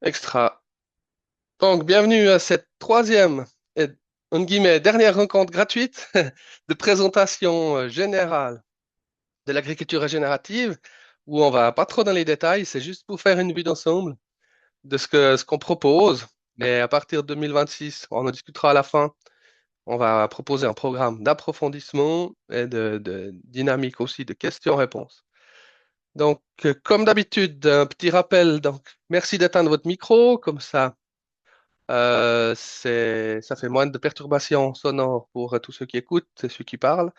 Extra. Donc, bienvenue à cette troisième et, entre guillemets, dernière rencontre gratuite de présentation générale de l'agriculture régénérative, où on va pas trop dans les détails, c'est juste pour faire une vue d'ensemble de ce qu'on propose. Mais à partir de 2026, on en discutera à la fin. On va proposer un programme d'approfondissement et de dynamique aussi de questions-réponses. Donc, comme d'habitude, un petit rappel. Donc, merci d'éteindre votre micro, comme ça. Ça fait moins de perturbations sonores pour tous ceux qui écoutent et ceux qui parlent.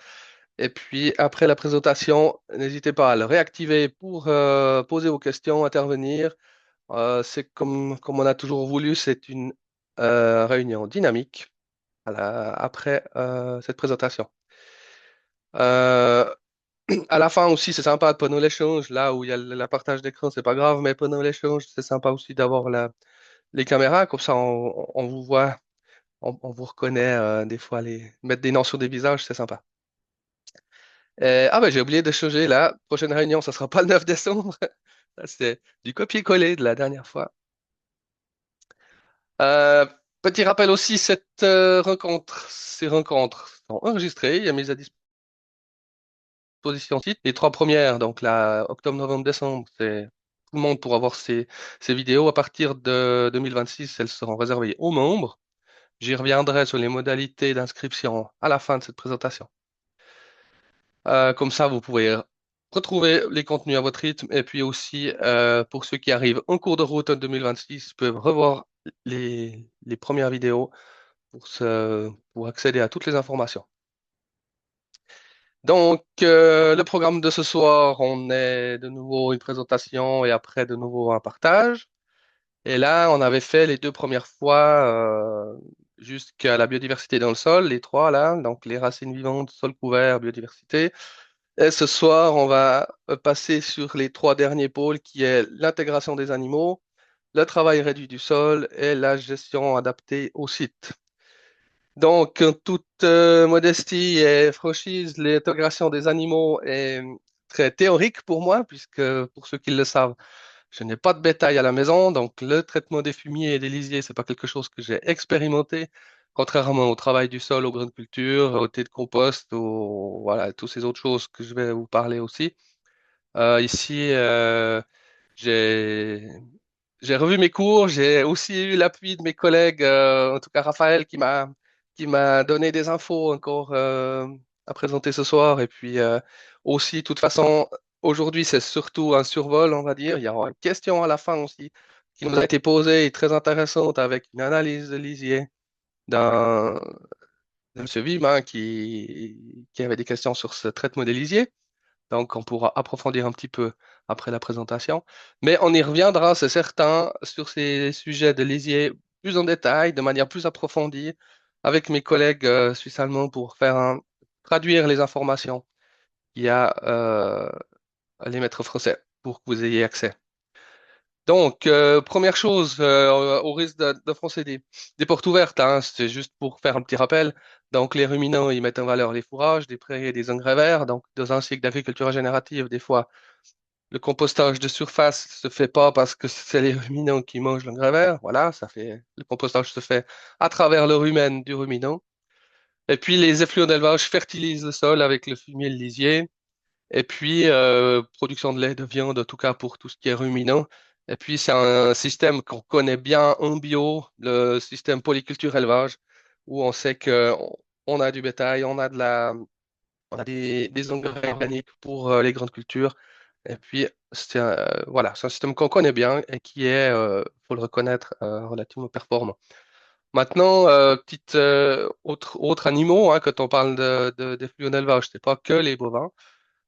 Et puis, après la présentation, n'hésitez pas à le réactiver pour poser vos questions, intervenir. C'est comme on a toujours voulu, c'est une réunion dynamique après cette présentation. Euh, à la fin aussi, c'est sympa pendant l'échange, là où il y a le partage d'écran, c'est pas grave, mais pendant l'échange, c'est sympa aussi d'avoir les caméras, comme ça on vous voit. On vous reconnaît des fois mettre des noms sur des visages, c'est sympa. Ah ben j'ai oublié de changer la prochaine réunion, ça sera pas le 9 décembre. Ça, c'est du copier-coller de la dernière fois. Euh, Petit rappel aussi, ces rencontres sont enregistrées, il y a mis à disposition site. Les trois premières, donc la octobre, novembre, décembre, c'est tout le monde pourra voir ces vidéos. À partir de 2026, elles seront réservées aux membres. J'y reviendrai sur les modalités d'inscription à la fin de cette présentation. Comme ça, vous pouvez retrouver les contenus à votre rythme. Et puis aussi, pour ceux qui arrivent en cours de route en 2026, peuvent revoir les premières vidéos pour accéder à toutes les informations. Donc, le programme de ce soir, on est de nouveau une présentation et après de nouveau un partage. Et là, on avait fait les deux premières fois jusqu'à la biodiversité dans le sol, les trois là, donc les racines vivantes, sol couvert, biodiversité. Et ce soir, on va passer sur les trois derniers pôles qui est l'intégration des animaux, le travail réduit du sol et la gestion adaptée au site. Donc, en toute modestie et franchise, l'intégration des animaux est très théorique pour moi, puisque pour ceux qui le savent, je n'ai pas de bétail à la maison, donc le traitement des fumiers et des lisiers, c'est pas quelque chose que j'ai expérimenté, contrairement au travail du sol, aux grandes cultures, au thé de compost, voilà, toutes ces autres choses que je vais vous parler aussi. Ici, j'ai j'ai revu mes cours, j'ai aussi eu l'appui de mes collègues, en tout cas Raphaël qui m'a donné des infos encore à présenter ce soir. Et puis aussi, de toute façon, aujourd'hui c'est surtout un survol, on va dire. Il y aura une question à la fin aussi qui nous a été posée et très intéressante avec une analyse de lisier d'un de M. Vim hein, qui avait des questions sur ce traitement des lisiers. Donc, on pourra approfondir un petit peu après la présentation. Mais on y reviendra, c'est certain, sur ces sujets de lisier plus en détail, de manière plus approfondie, avec mes collègues suisses-allemands pour traduire les informations qu'il y a à les mettre français pour que vous ayez accès. Donc, première chose, au risque d'enfoncer des portes ouvertes, hein, c'est juste pour faire un petit rappel. Donc, les ruminants, ils mettent en valeur les fourrages, des prairies et des engrais verts. Donc, dans un cycle d'agriculture régénérative, des fois, le compostage de surface se fait pas parce que c'est les ruminants qui mangent l'engrais vert. Voilà, le compostage se fait à travers le rumen du ruminant. Et puis, les effluents d'élevage fertilisent le sol avec le fumier et le lisier. Et puis, production de lait, de viande, en tout cas pour tout ce qui est ruminant. Et puis, c'est un système qu'on connaît bien en bio, le système polyculture élevage, où on sait on a du bétail, on a des engrais organiques pour les grandes cultures. Et puis, voilà, c'est un système qu'on connaît bien et qui est, faut le reconnaître, relativement performant. Maintenant, autres animaux, hein, quand on parle des flux en élevage, c'est pas que les bovins.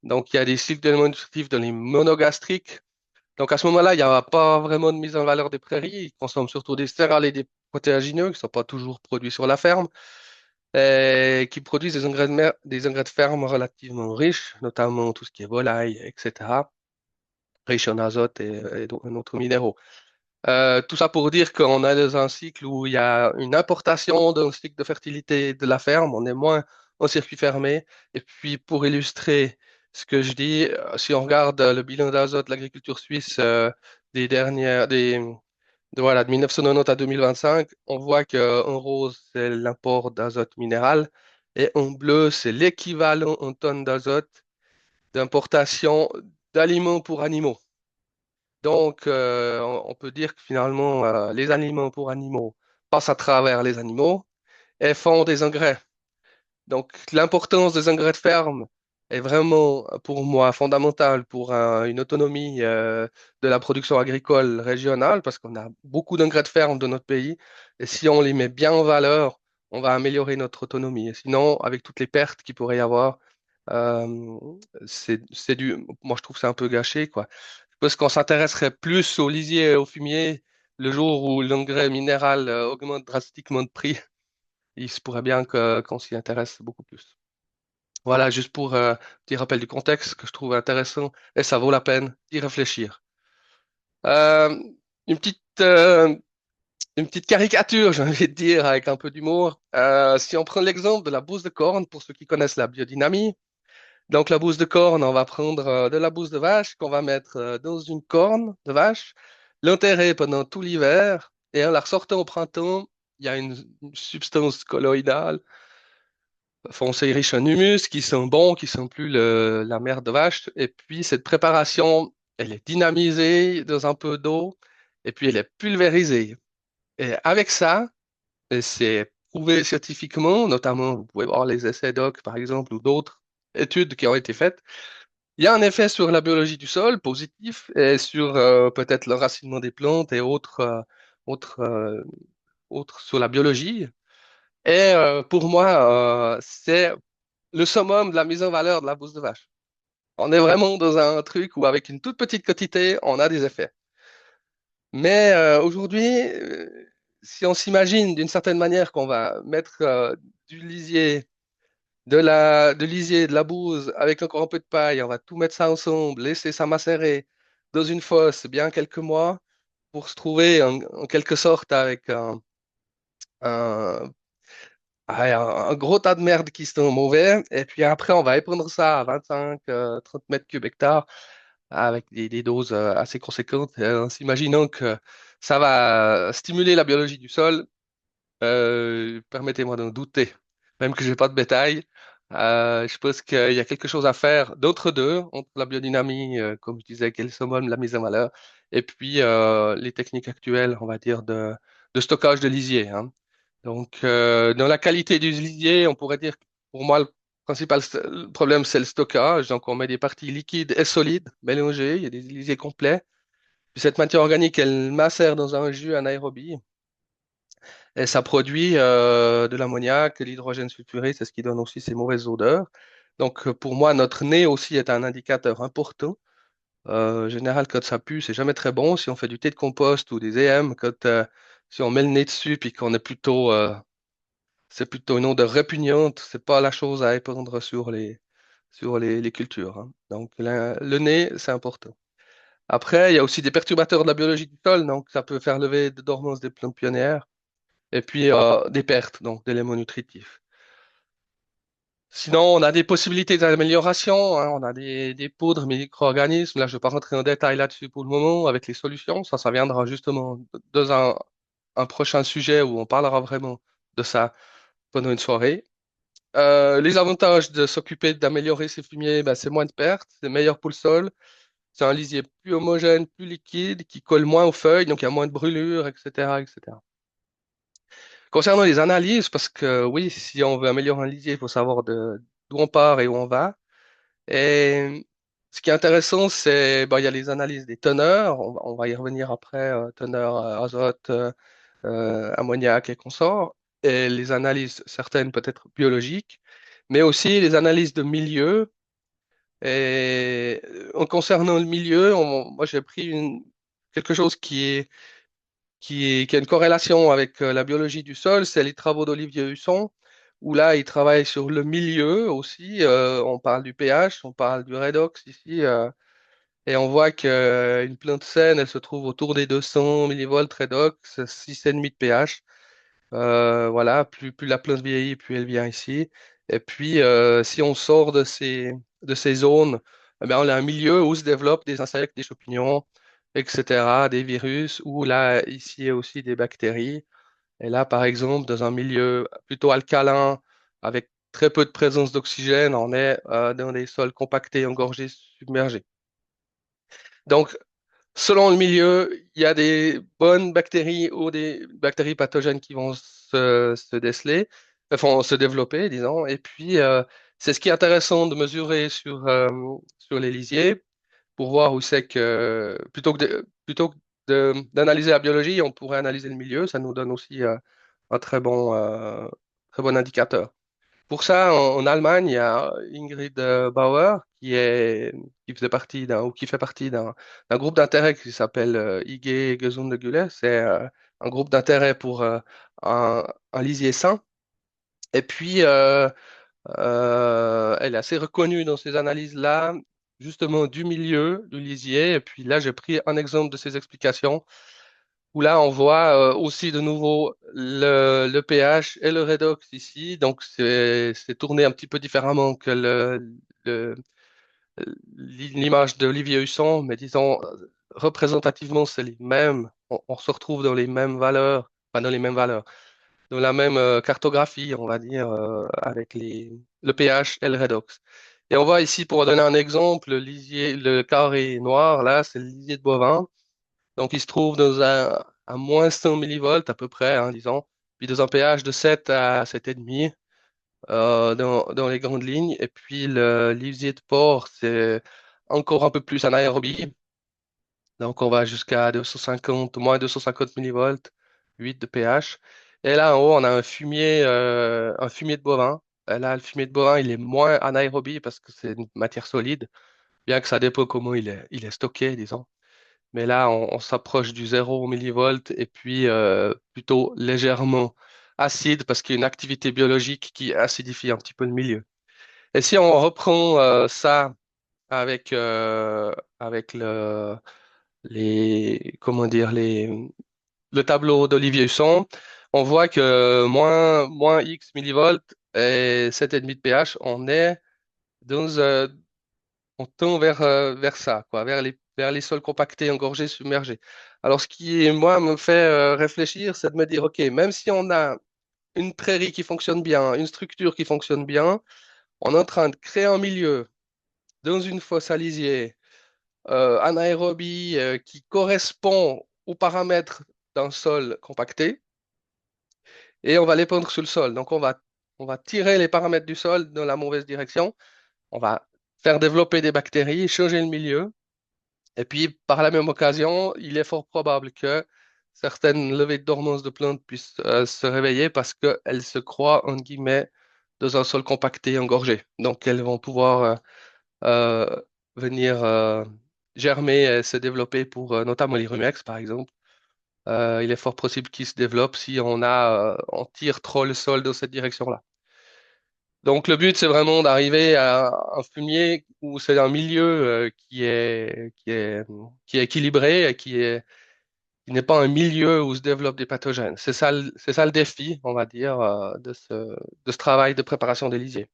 Donc, il y a des cycles d'éléments nutritifs dans les monogastriques. Donc, à ce moment-là, il n'y a pas vraiment de mise en valeur des prairies. Ils consomment surtout des céréales et des protéagineux qui ne sont pas toujours produits sur la ferme et qui produisent des engrais de ferme relativement riches, notamment tout ce qui est volaille, etc., riches en azote et d'autres minéraux. Tout ça pour dire qu'on est dans un cycle où il y a une importation d'un cycle de fertilité de la ferme, on est moins en circuit fermé. Et puis pour illustrer ce que je dis, si on regarde le bilan d'azote de l'agriculture suisse des dernières, Voilà, de 1990 à 2025, on voit qu'en rose, c'est l'import d'azote minéral et en bleu, c'est l'équivalent en tonnes d'azote d'importation d'aliments pour animaux. Donc, on peut dire que finalement, les aliments pour animaux passent à travers les animaux et font des engrais. Donc, l'importance des engrais de ferme est vraiment, pour moi, fondamentale pour une autonomie de la production agricole régionale, parce qu'on a beaucoup d'engrais de ferme dans notre pays, et si on les met bien en valeur, on va améliorer notre autonomie. Et sinon, avec toutes les pertes qu'il pourrait y avoir, euh, moi je trouve que c'est un peu gâché, quoi. Je pense qu'on s'intéresserait plus aux lisiers et aux fumiers le jour où l'engrais minéral augmente drastiquement de prix. Il se pourrait bien qu'on s'y intéresse beaucoup plus. Voilà, juste pour petit rappel du contexte que je trouve intéressant et ça vaut la peine d'y réfléchir. Euh, une une petite caricature, j'ai envie de dire, avec un peu d'humour. Si on prend l'exemple de la bouse de corne, pour ceux qui connaissent la biodynamie, donc la bouse de corne, on va prendre de la bouse de vache qu'on va mettre dans une corne de vache, l'enterrer pendant tout l'hiver et en la ressortant au printemps, il y a une substance colloïdale foncé riche en humus, qui sont bons, qui sont plus la merde de vache. Et puis cette préparation, elle est dynamisée dans un peu d'eau, et puis elle est pulvérisée. Et avec ça, et c'est prouvé scientifiquement, notamment, vous pouvez voir les essais doc, par exemple, ou d'autres études qui ont été faites. Il y a un effet sur la biologie du sol positif et sur peut-être l'enracinement des plantes et autres, euh, autres sur la biologie. Et pour moi, c'est le summum de la mise en valeur de la bouse de vache. On est vraiment dans un truc où avec une toute petite quantité, on a des effets. Mais aujourd'hui, si on s'imagine d'une certaine manière qu'on va mettre du lisier, de lisier, de la bouse avec encore un peu de paille, on va tout mettre ça ensemble, laisser ça macérer dans une fosse bien quelques mois pour se trouver en quelque sorte avec un un gros tas de merde qui sont mauvais. Et puis après, on va épandre ça à 25, 30 mètres cubes hectares avec des doses assez conséquentes, en s'imaginant que ça va stimuler la biologie du sol. Permettez-moi d'en douter, même que je n'ai pas de bétail. Je pense qu'il y a quelque chose à faire d'entre deux, entre la biodynamie, comme je disais, qui est le summum de la mise en valeur, et puis les techniques actuelles, on va dire, de stockage de lisier, hein. Donc, dans la qualité du lisier, on pourrait dire que pour moi, le principal problème, c'est le stockage. Donc, on met des parties liquides et solides mélangées. Il y a des lisiers complets. Puis cette matière organique, elle macère dans un jus anaérobie et ça produit de l'ammoniac, de l'hydrogène sulfuré, c'est ce qui donne aussi ces mauvaises odeurs. Donc, pour moi, notre nez aussi est un indicateur important. En général, quand ça pue, c'est jamais très bon. Si on fait du thé de compost ou des EM, si on met le nez dessus puis qu'on est c'est plutôt une odeur répugnante, c'est pas la chose à épandre sur les cultures, hein. Donc, le nez, c'est important. Après, il y a aussi des perturbateurs de la biologie du sol, donc ça peut faire lever de dormance des plantes pionnières, et puis des pertes, donc d'éléments nutritifs. Sinon, on a des possibilités d'amélioration, hein. On a des poudres micro-organismes. Là, je ne vais pas rentrer en détail là-dessus pour le moment avec les solutions. Ça viendra justement dans un prochain sujet où on parlera vraiment de ça pendant une soirée. Les avantages de s'occuper d'améliorer ces fumiers, ben, c'est moins de pertes, c'est meilleur pour le sol, c'est un lisier plus homogène, plus liquide, qui colle moins aux feuilles, donc il y a moins de brûlures, etc., etc. Concernant les analyses, parce que oui, si on veut améliorer un lisier, il faut savoir d'où on part et où on va. Et ce qui est intéressant, c'est ben, il y a les analyses des teneurs, on va y revenir après, teneur azote, ammoniac et consorts, et les analyses certaines peut-être biologiques, mais aussi les analyses de milieu. Et en concernant le milieu, moi j'ai pris quelque chose qui a une corrélation avec la biologie du sol, c'est les travaux d'Olivier Husson, où là il travaille sur le milieu aussi. On parle du pH, on parle du redox ici. Et on voit qu'une plante saine, elle se trouve autour des 200 millivolts redox, 6,5 de pH. Voilà, plus la plante vieillit, plus elle vient ici. Et puis, si on sort de ces zones, eh bien, on a un milieu où se développent des insectes, des champignons. etc., des virus, ou là, ici aussi des bactéries. Et là, par exemple, dans un milieu plutôt alcalin, avec très peu de présence d'oxygène, on est dans des sols compactés, engorgés, submergés. Donc, selon le milieu, il y a des bonnes bactéries ou des bactéries pathogènes qui vont se déceler, enfin se développer, disons. Et puis, c'est ce qui est intéressant de mesurer sur les lisiers pour voir où c'est que, plutôt que d'analyser la biologie, on pourrait analyser le milieu. Ça nous donne aussi un très bon indicateur. Pour ça, en Allemagne, il y a Ingrid Bauer qui faisait partie ou qui fait partie d'un groupe d'intérêt qui s'appelle IG Gesunde. C'est un groupe d'intérêt pour un lisier sain. Et puis, elle est assez reconnue dans ces analyses-là, justement du milieu du lisier. Et puis là, j'ai pris un exemple de ses explications où là, on voit aussi de nouveau le pH et le redox ici. Donc, c'est tourné un petit peu différemment que le- l'image d'Olivier Husson, mais disons, représentativement, c'est les mêmes. On se retrouve dans les mêmes valeurs, pas dans les mêmes valeurs, dans la même cartographie, on va dire, avec le pH et le redox. Et on voit ici, pour donner un exemple, le carré noir, là, c'est le lisier de bovin. Donc, il se trouve à moins 100 millivolts à peu près, hein, disons, puis dans un pH de 7 à 7,5 dans les grandes lignes. Et puis, le lisier de porc, c'est encore un peu plus anaérobie. Donc, on va jusqu'à 250, moins 250 millivolts, 8 de pH. Et là, en haut, on a un fumier de bovin. Et là, le fumier de bovin, il est moins anaérobie parce que c'est une matière solide, bien que ça dépend comment il est stocké, disons. Mais là, on s'approche du 0 millivolt et puis plutôt légèrement acide parce qu'il y a une activité biologique qui acidifie un petit peu le milieu. Et si on reprend ça avec, avec comment dire, le tableau d'Olivier Husson, on voit que moins X millivolts et 7,5 de pH, dans, euh, on tend vers ça, quoi, vers les sols compactés, engorgés, submergés. Alors, ce qui, moi, me fait réfléchir, c'est de me dire, OK, même si on a une prairie qui fonctionne bien, une structure qui fonctionne bien, on est en train de créer un milieu dans une fosse à lisier, anaérobie, qui correspond aux paramètres d'un sol compacté, et on va les pondre sur le sol. Donc, on va tirer les paramètres du sol dans la mauvaise direction, on va faire développer des bactéries, changer le milieu. Et puis, par la même occasion, il est fort probable que certaines levées de dormance de plantes puissent se réveiller parce qu'elles se croient, entre guillemets, dans un sol compacté, engorgé. Donc, elles vont pouvoir euh, venir germer et se développer pour notamment les rumex, par exemple. Il est fort possible qu'ils se développent si on tire trop le sol dans cette direction-là. Donc, le but, c'est vraiment d'arriver à un fumier où c'est un milieu qui est équilibré et qui n'est pas un milieu où se développent des pathogènes. C'est ça le défi, on va dire, de ce travail de préparation des lisiers.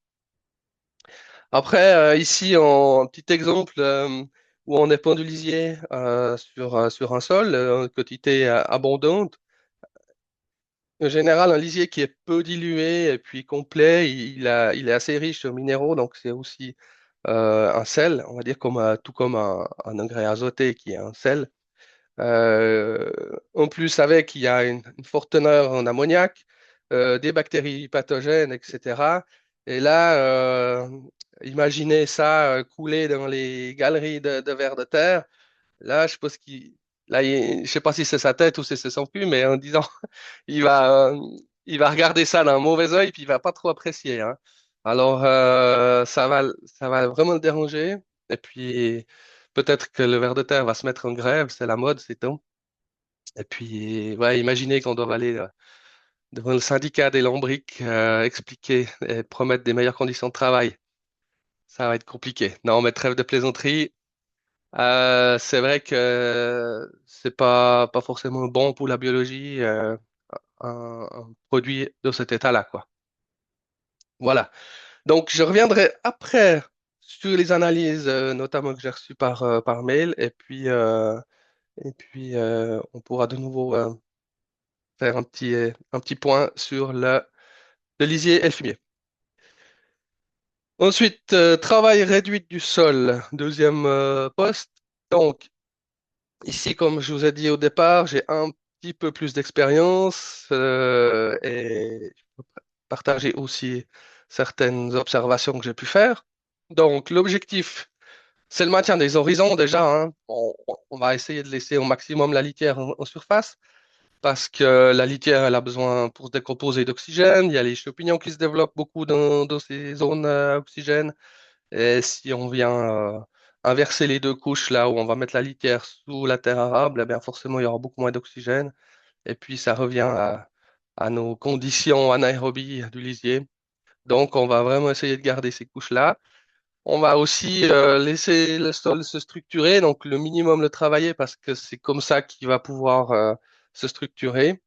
Après, ici, un petit exemple où on épand du lisier sur un sol, une quantité abondante. En général, un lisier qui est peu dilué et puis complet, il est assez riche en minéraux, donc c'est aussi un sel, on va dire tout comme un engrais azoté qui est un sel. En plus, avec, il y a une forte teneur en ammoniac, des bactéries pathogènes, etc. Et là, imaginez ça couler dans les galeries de vers de terre. Là, je pense je sais pas si c'est sa tête ou si c'est son cul, mais en disant, il va, euh, il va regarder ça d'un mauvais œil, puis il va pas trop apprécier, hein. Alors, ça va vraiment le déranger. Et puis, peut-être que le ver de terre va se mettre en grève, c'est la mode, c'est tout. Et puis, ouais, imaginez qu'on doit aller devant le syndicat des lombrics, expliquer et promettre des meilleures conditions de travail. Ça va être compliqué. Non, mais trêve de plaisanterie. C'est vrai que c'est pas forcément bon pour la biologie, un produit de cet état-là, quoi. Voilà. Donc, je reviendrai après sur les analyses, notamment que j'ai reçues par mail, et puis Et puis, on pourra de nouveau faire un petit point sur le lisier et le fumier. Ensuite, travail réduit du sol, deuxième poste. Donc, ici, comme je vous ai dit au départ, j'ai un petit peu plus d'expérience et je peux partager aussi certaines observations que j'ai pu faire. Donc, l'objectif, c'est le maintien des horizons déjà, hein. On va essayer de laisser au maximum la litière en surface parce que la litière, elle a besoin pour se décomposer d'oxygène. Il y a les champignons qui se développent beaucoup dans ces zones à oxygène. Et si on vient inverser les deux couches là où on va mettre la litière sous la terre arable, eh bien forcément il y aura beaucoup moins d'oxygène. Et puis ça revient à nos conditions anaérobies du lisier. Donc on va vraiment essayer de garder ces couches-là. On va aussi laisser le sol se structurer, donc le minimum le travailler parce que c'est comme ça qu'il va pouvoir se structurer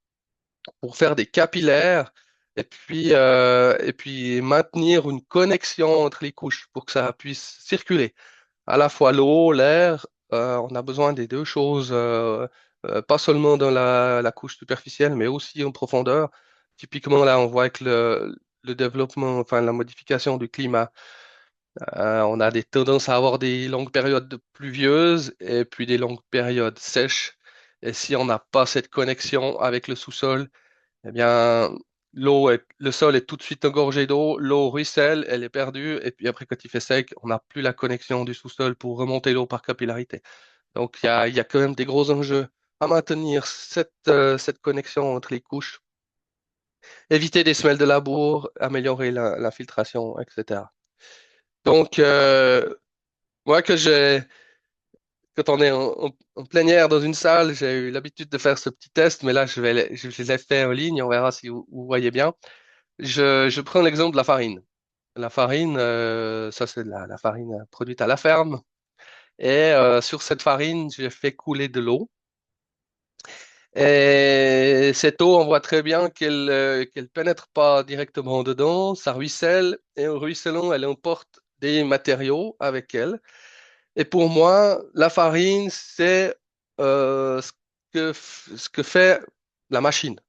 pour faire des capillaires et puis maintenir une connexion entre les couches pour que ça puisse circuler. À la fois l'eau, l'air, on a besoin des deux choses, pas seulement dans la couche superficielle, mais aussi en profondeur. Typiquement, là, on voit que le développement, enfin la modification du climat, on a des tendances à avoir des longues périodes pluvieuses et puis des longues périodes sèches. Et si on n'a pas cette connexion avec le sous-sol, eh bien, le sol est tout de suite engorgé d'eau, l'eau ruisselle, elle est perdue, et puis après, quand il fait sec, on n'a plus la connexion du sous-sol pour remonter l'eau par capillarité. Donc, il y a quand même des gros enjeux à maintenir cette connexion entre les couches, éviter des semelles de labour, améliorer l'infiltration, etc. Donc, moi, quand on est en plein air dans une salle, j'ai eu l'habitude de faire ce petit test, mais là, je l'ai fait en ligne, on verra si vous voyez bien. Je prends l'exemple de la farine. La farine, ça c'est de la farine produite à la ferme. Et sur cette farine, j'ai fait couler de l'eau. Et cette eau, on voit très bien qu'elle pénètre pas directement dedans, ça ruisselle. Et en ruisselant, elle emporte des matériaux avec elle. Et pour moi, la farine, c'est ce que fait la machine.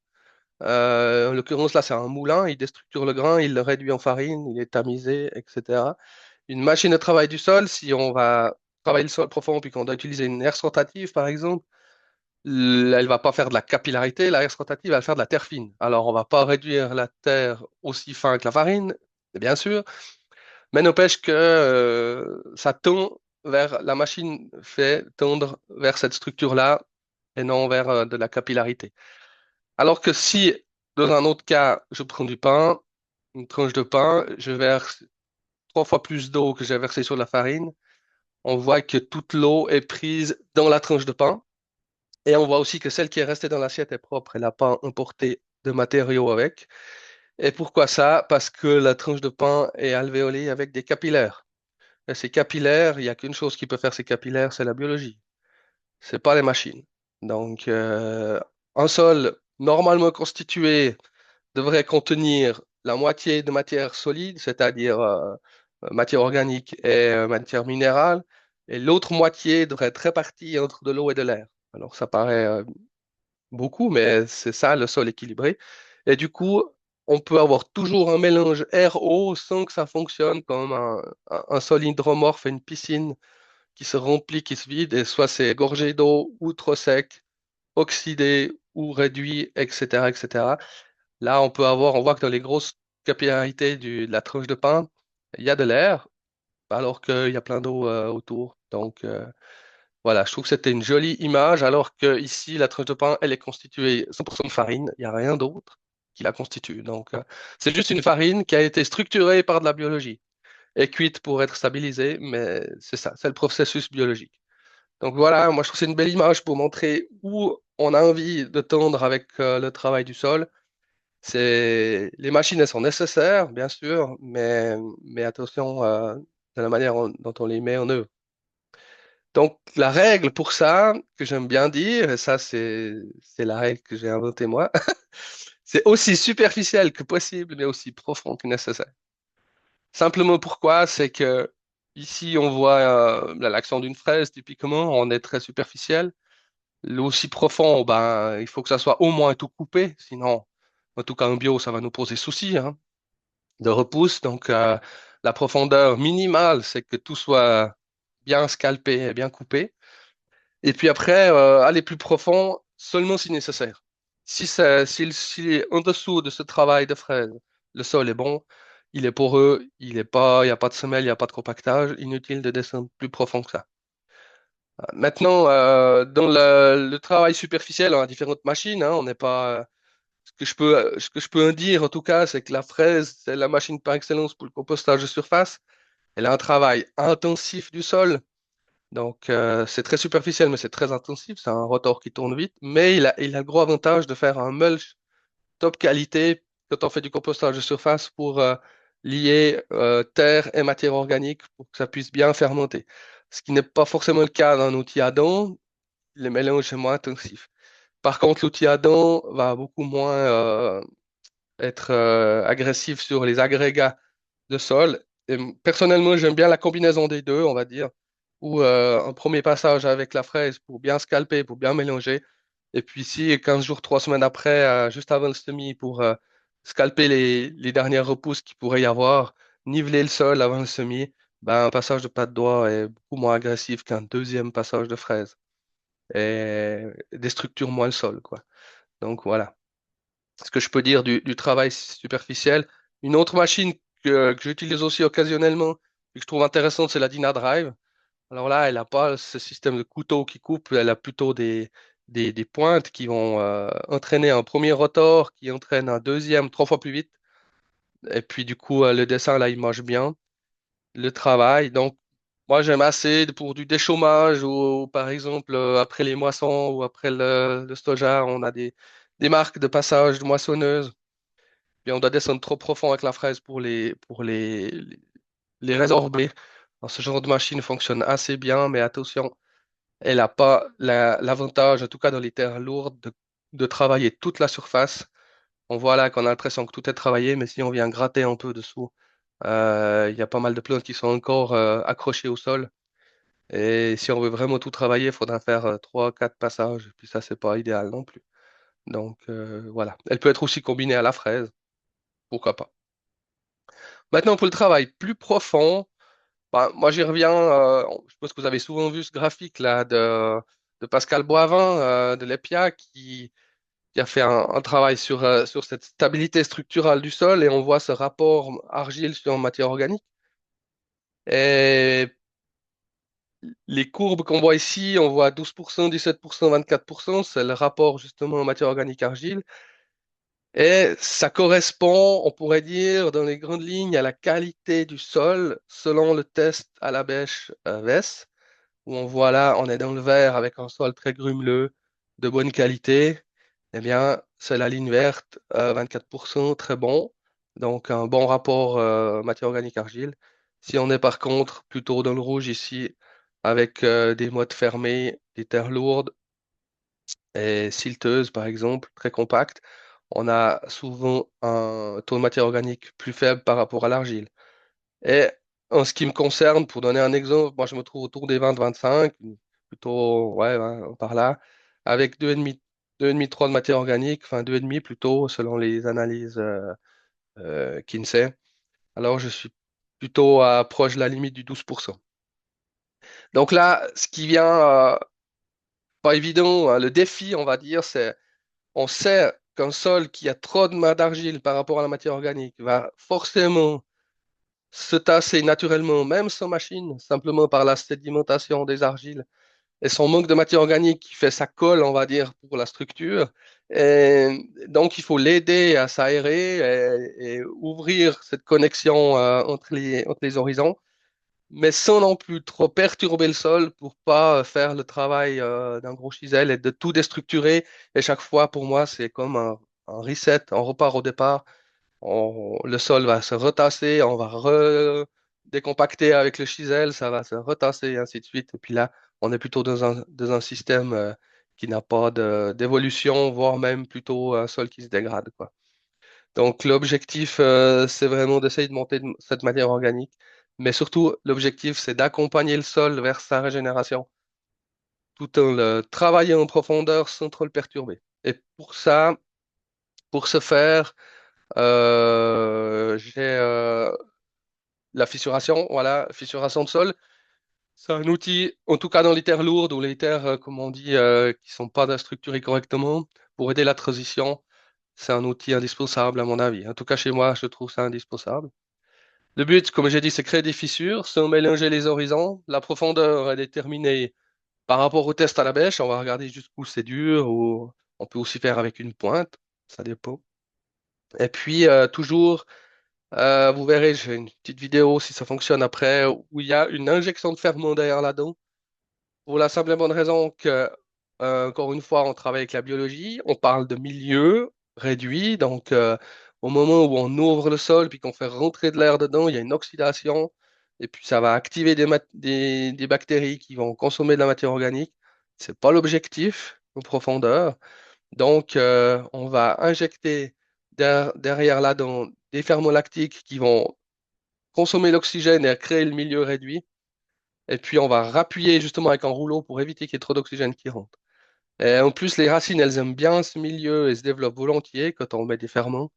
En l'occurrence, là, c'est un moulin, il déstructure le grain, il le réduit en farine, il est tamisé, etc. Une machine de travail du sol, si on va travailler le sol profond puis qu'on doit utiliser une herse rotative, par exemple, elle va pas faire de la capillarité, la herse rotative, elle va faire de la terre fine. Alors, on va pas réduire la terre aussi fin que la farine, bien sûr, mais n'empêche que ça tend vers, la machine fait tendre vers cette structure-là et non vers de la capillarité. Alors que si, dans un autre cas, je prends du pain, une tranche de pain, je verse trois fois plus d'eau que j'ai versé sur la farine, on voit que toute l'eau est prise dans la tranche de pain. Et on voit aussi que celle qui est restée dans l'assiette est propre, elle n'a pas importé de matériaux avec. Et pourquoi ça? Parce que la tranche de pain est alvéolée avec des capillaires. Et ces capillaires, il n'y a qu'une chose qui peut faire ces capillaires, c'est la biologie. C'est pas les machines. Donc, un sol normalement constitué devrait contenir la moitié de matière solide, c'est-à-dire matière organique et matière minérale, et l'autre moitié devrait être répartie entre de l'eau et de l'air. Alors ça paraît beaucoup, mais c'est ça le sol équilibré. Et du coup, on peut avoir toujours un mélange air-eau sans que ça fonctionne comme un sol hydromorphe et une piscine qui se remplit, qui se vide, et soit c'est gorgé d'eau ou trop sec, oxydé ou réduit, etc., etc. Là, on voit que dans les grosses capillarités de la tranche de pain, il y a de l'air, alors qu'il y a plein d'eau autour. Donc, voilà, je trouve que c'était une jolie image, alors que ici, la tranche de pain, elle est constituée 100% de farine, il n'y a rien d'autre qui la constitue. Donc, c'est juste une farine qui a été structurée par de la biologie et cuite pour être stabilisée, mais c'est ça, c'est le processus biologique. Donc voilà, moi je trouve que c'est une belle image pour montrer où on a envie de tendre avec le travail du sol. Les machines, elles sont nécessaires, bien sûr, mais attention de la manière dont on les met en œuvre. Donc, la règle pour ça, que j'aime bien dire, et ça, c'est la règle que j'ai inventée moi, c'est aussi superficiel que possible, mais aussi profond que nécessaire. Simplement pourquoi, c'est que ici, on voit l'action d'une fraise, typiquement, on est très superficiel. L'aussi profond, ben, il faut que ça soit au moins tout coupé, sinon, en tout cas en bio, ça va nous poser souci, hein, de repousse. Donc, la profondeur minimale, c'est que tout soit bien scalpé et bien coupé. Et puis après, aller plus profond, seulement si nécessaire. Si en dessous de ce travail de fraise, le sol est bon, il est poreux, il n'y a pas de semelle, il n'y a pas de compactage, inutile de descendre plus profond que ça. Maintenant, dans le travail superficiel, on a différentes machines, hein, on n'est pas, ce que je peux en dire, en tout cas, c'est que la fraise, c'est la machine par excellence pour le compostage de surface. Elle a un travail intensif du sol. Donc, c'est très superficiel, mais c'est très intensif. C'est un rotor qui tourne vite. Mais il a le gros avantage de faire un mulch top qualité quand on fait du compostage de surface pour lier terre et matière organique pour que ça puisse bien fermenter. Ce qui n'est pas forcément le cas d'un outil à dents. Le mélange est moins intensif. Par contre, l'outil à dents va beaucoup moins être agressif sur les agrégats de sol. Et personnellement, j'aime bien la combinaison des deux, on va dire, où un premier passage avec la fraise pour bien scalper, pour bien mélanger, et puis si 15 jours, 3 semaines après, juste avant le semis, pour scalper les dernières repousses qu'il pourrait y avoir, niveler le sol avant le semis, ben, un passage de pas de doigt est beaucoup moins agressif qu'un deuxième passage de fraise et déstructure moins le sol, quoi. Donc voilà ce que je peux dire du travail superficiel. Une autre machine que j'utilise aussi occasionnellement et que je trouve intéressante, c'est la Dynadrive. Alors là, elle n'a pas ce système de couteau qui coupe, elle a plutôt des pointes qui vont entraîner un premier rotor qui entraîne un deuxième 3 fois plus vite. Et puis du coup, le dessin, là, il marche bien. Le travail, donc moi j'aime assez pour du déchômage ou par exemple après les moissons ou après le stoja, on a des marques de passage de moissonneuses. Puis on doit descendre trop profond avec la fraise pour les résorber. Alors, ce genre de machine fonctionne assez bien, mais attention, elle n'a pas l'avantage, en tout cas dans les terres lourdes, de travailler toute la surface. On voit là qu'on a l'impression que tout est travaillé, mais si on vient gratter un peu dessous, il y a pas mal de plantes qui sont encore accrochées au sol. Et si on veut vraiment tout travailler, il faudra faire 3, 4 passages. Et puis ça, c'est pas idéal non plus. Donc voilà. Elle peut être aussi combinée à la fraise, pourquoi pas. Maintenant, pour le travail plus profond, bah, moi j'y reviens. Je pense que vous avez souvent vu ce graphique là de Pascal Boivin de l'EPIA qui a fait un travail sur cette stabilité structurale du sol et on voit ce rapport argile sur matière organique. Et les courbes qu'on voit ici, on voit 12%, 17%, 24%, c'est le rapport justement en matière organique argile. Et ça correspond, on pourrait dire, dans les grandes lignes, à la qualité du sol selon le test à la bêche VES, où on voit là, on est dans le vert avec un sol très grumeleux, de bonne qualité. Eh bien, c'est la ligne verte, 24%, très bon. Donc, un bon rapport matière organique argile. Si on est par contre plutôt dans le rouge ici, avec des modes fermés, des terres lourdes et silteuses, par exemple, très compactes, on a souvent un taux de matière organique plus faible par rapport à l'argile. Et en ce qui me concerne, pour donner un exemple, moi je me trouve autour des 20-25, plutôt ouais, par là, avec 2,5 3 de matière organique, enfin 2,5 plutôt selon les analyses Kinsey. Alors je suis plutôt proche de la limite du 12%. Donc là, ce qui vient, pas évident, hein, le défi, on va dire, c'est on sait qu'un sol qui a trop de masse d'argile par rapport à la matière organique va forcément se tasser naturellement, même sans machine, simplement par la sédimentation des argiles et son manque de matière organique qui fait sa colle, on va dire, pour la structure. Et donc, il faut l'aider à s'aérer et ouvrir cette connexion entre les horizons, mais sans non plus trop perturber le sol pour pas faire le travail d'un gros chisel et de tout déstructurer. Et chaque fois, pour moi, c'est comme un reset, on repart au départ le sol va se retasser, on va décompacter avec le chisel, ça va se retasser et ainsi de suite. Et puis là, on est plutôt dans un système qui n'a pas d'évolution, voire même plutôt un sol qui se dégrade, quoi. Donc l'objectif, c'est vraiment d'essayer de monter de cette matière organique, mais surtout l'objectif, c'est d'accompagner le sol vers sa régénération. tout en le travaillant en profondeur sans trop le perturber. Et pour ça, pour ce faire, j'ai la fissuration, voilà, fissuration de sol. C'est un outil, en tout cas dans les terres lourdes ou les terres, comme on dit, qui sont pas structurées correctement, pour aider la transition. C'est un outil indispensable à mon avis. En tout cas, chez moi, je trouve ça indispensable. Le but, comme j'ai dit, c'est créer des fissures sans mélanger les horizons. La profondeur est déterminée par rapport au test à la bêche. On va regarder jusqu'où c'est dur ou on peut aussi faire avec une pointe. Ça dépend. Et puis, toujours, vous verrez, j'ai une petite vidéo si ça fonctionne après, où il y a une injection de ferment derrière la dent. Pour la simple et bonne raison que, encore une fois, on travaille avec la biologie, on parle de milieu réduit, donc au moment où on ouvre le sol puis qu'on fait rentrer de l'air dedans, il y a une oxydation et puis ça va activer des bactéries qui vont consommer de la matière organique. C'est pas l'objectif en profondeur, donc on va injecter derrière là-dedans des fermolactiques qui vont consommer l'oxygène et créer le milieu réduit. Et puis, on va rappuyer justement avec un rouleau pour éviter qu'il y ait trop d'oxygène qui rentre. Et en plus, les racines, elles aiment bien ce milieu et se développent volontiers quand on met des ferments.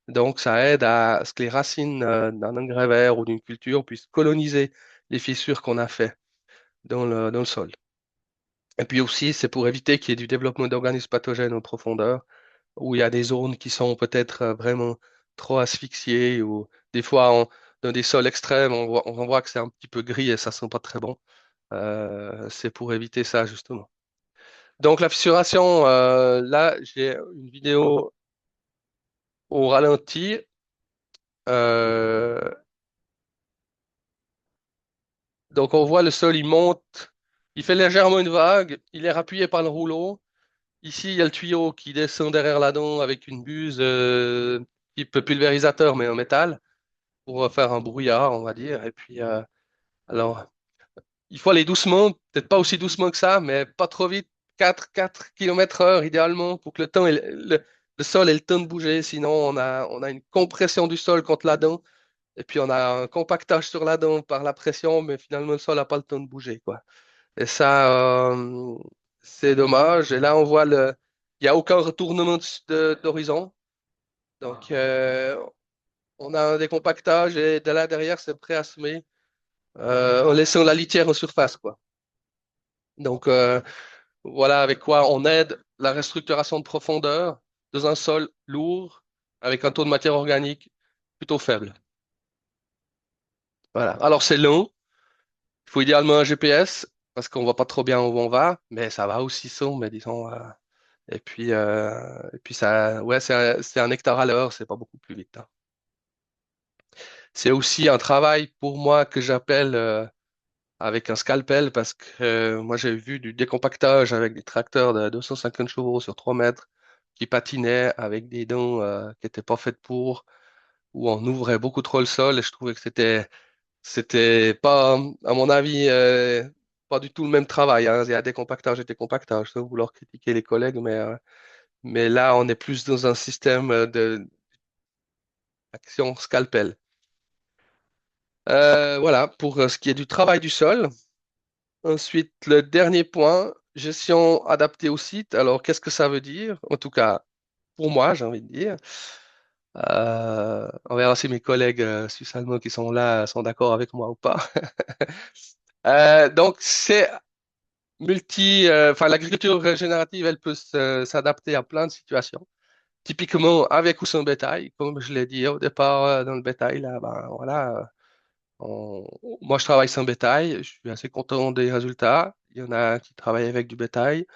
Donc, ça aide à ce que les racines d'un engrais vert ou d'une culture puissent coloniser les fissures qu'on a fait dans le sol. Et puis aussi, c'est pour éviter qu'il y ait du développement d'organismes pathogènes en profondeur, où il y a des zones qui sont peut-être vraiment trop asphyxiées, ou des fois, dans des sols extrêmes, on voit que c'est un petit peu gris et ça sent pas très bon. C'est pour éviter ça, justement. Donc, la fissuration, là, j'ai une vidéo au ralenti. Euh, donc, on voit le sol, il monte, il fait légèrement une vague, il est rappuyé par le rouleau. Ici, il y a le tuyau qui descend derrière la dent avec une buse type pulvérisateur, mais en métal, pour faire un brouillard, on va dire. Et puis, alors, il faut aller doucement, peut-être pas aussi doucement que ça, mais pas trop vite. 4 km heure idéalement pour que le sol ait le temps de bouger. Sinon, on a une compression du sol contre la dent et puis on a un compactage sur la dent par la pression, mais finalement, le sol n'a pas le temps de bouger, quoi. Et ça, c'est dommage. Et là, on voit il n'y a aucun retournement d'horizon. Donc, on a un décompactage et de là derrière, c'est prêt à semer en laissant la litière en surface, quoi. Donc, voilà avec quoi on aide la restructuration de profondeur dans un sol lourd avec un taux de matière organique plutôt faible. Voilà. Alors c'est long, il faut idéalement un GPS parce qu'on voit pas trop bien où on va, mais ça va aussi sans, mais disons. Et puis ça, ouais, c'est un hectare à l'heure, c'est pas beaucoup plus vite, hein. C'est aussi un travail pour moi que j'appelle avec un scalpel parce que moi j'ai vu du décompactage avec des tracteurs de 250 chevaux sur 3 mètres qui patinaient avec des dents qui n'étaient pas faites pour, où on ouvrait beaucoup trop le sol et je trouvais que c'était pas, à mon avis, pas du tout le même travail, hein. Il y a décompactage et décompactage, sans vouloir critiquer les collègues, mais là on est plus dans un système de action scalpel. Voilà pour ce qui est du travail du sol. Ensuite, le dernier point, gestion adaptée au site. Alors, qu'est-ce que ça veut dire? En tout cas, pour moi, j'ai envie de dire. On verra si mes collègues suisses-allemands qui sont là sont d'accord avec moi ou pas. Donc, c'est enfin, l'agriculture régénérative, elle peut s'adapter à plein de situations. Typiquement, avec ou sans bétail, comme je l'ai dit au départ, dans le bétail, là, ben voilà. On- Moi, je travaille sans bétail. Je suis assez content des résultats. Il y en a qui travaillent avec du bétail,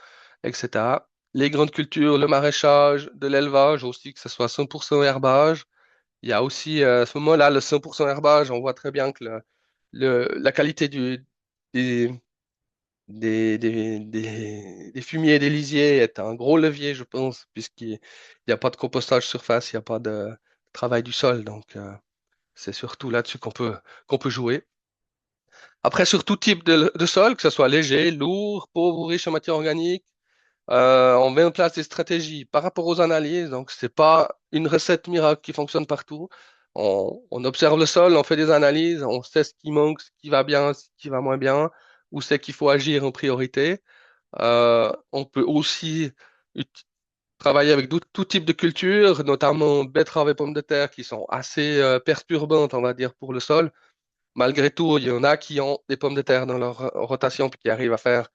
etc. Les grandes cultures, le maraîchage, de l'élevage aussi, que ce soit 100% herbage. Il y a aussi, à ce moment-là, le 100% herbage. On voit très bien que la qualité des, des fumiers et des lisiers est un gros levier, je pense, puisqu'il n'y a pas de compostage surface, il n'y a pas de travail du sol. Donc, c'est surtout là-dessus qu'on peut jouer. Après, sur tout type de sol, que ce soit léger, lourd, pauvre ou riche en matière organique, on met en place des stratégies par rapport aux analyses. Donc, c'est pas une recette miracle qui fonctionne partout. On observe le sol, on fait des analyses, on sait ce qui manque, ce qui va bien, ce qui va moins bien, où c'est qu'il faut agir en priorité. On peut aussi ut- travailler avec tout type de cultures, notamment betteraves et pommes de terre qui sont assez perturbantes, on va dire, pour le sol. Malgré tout, il y en a qui ont des pommes de terre dans leur rotation puis qui arrivent à faire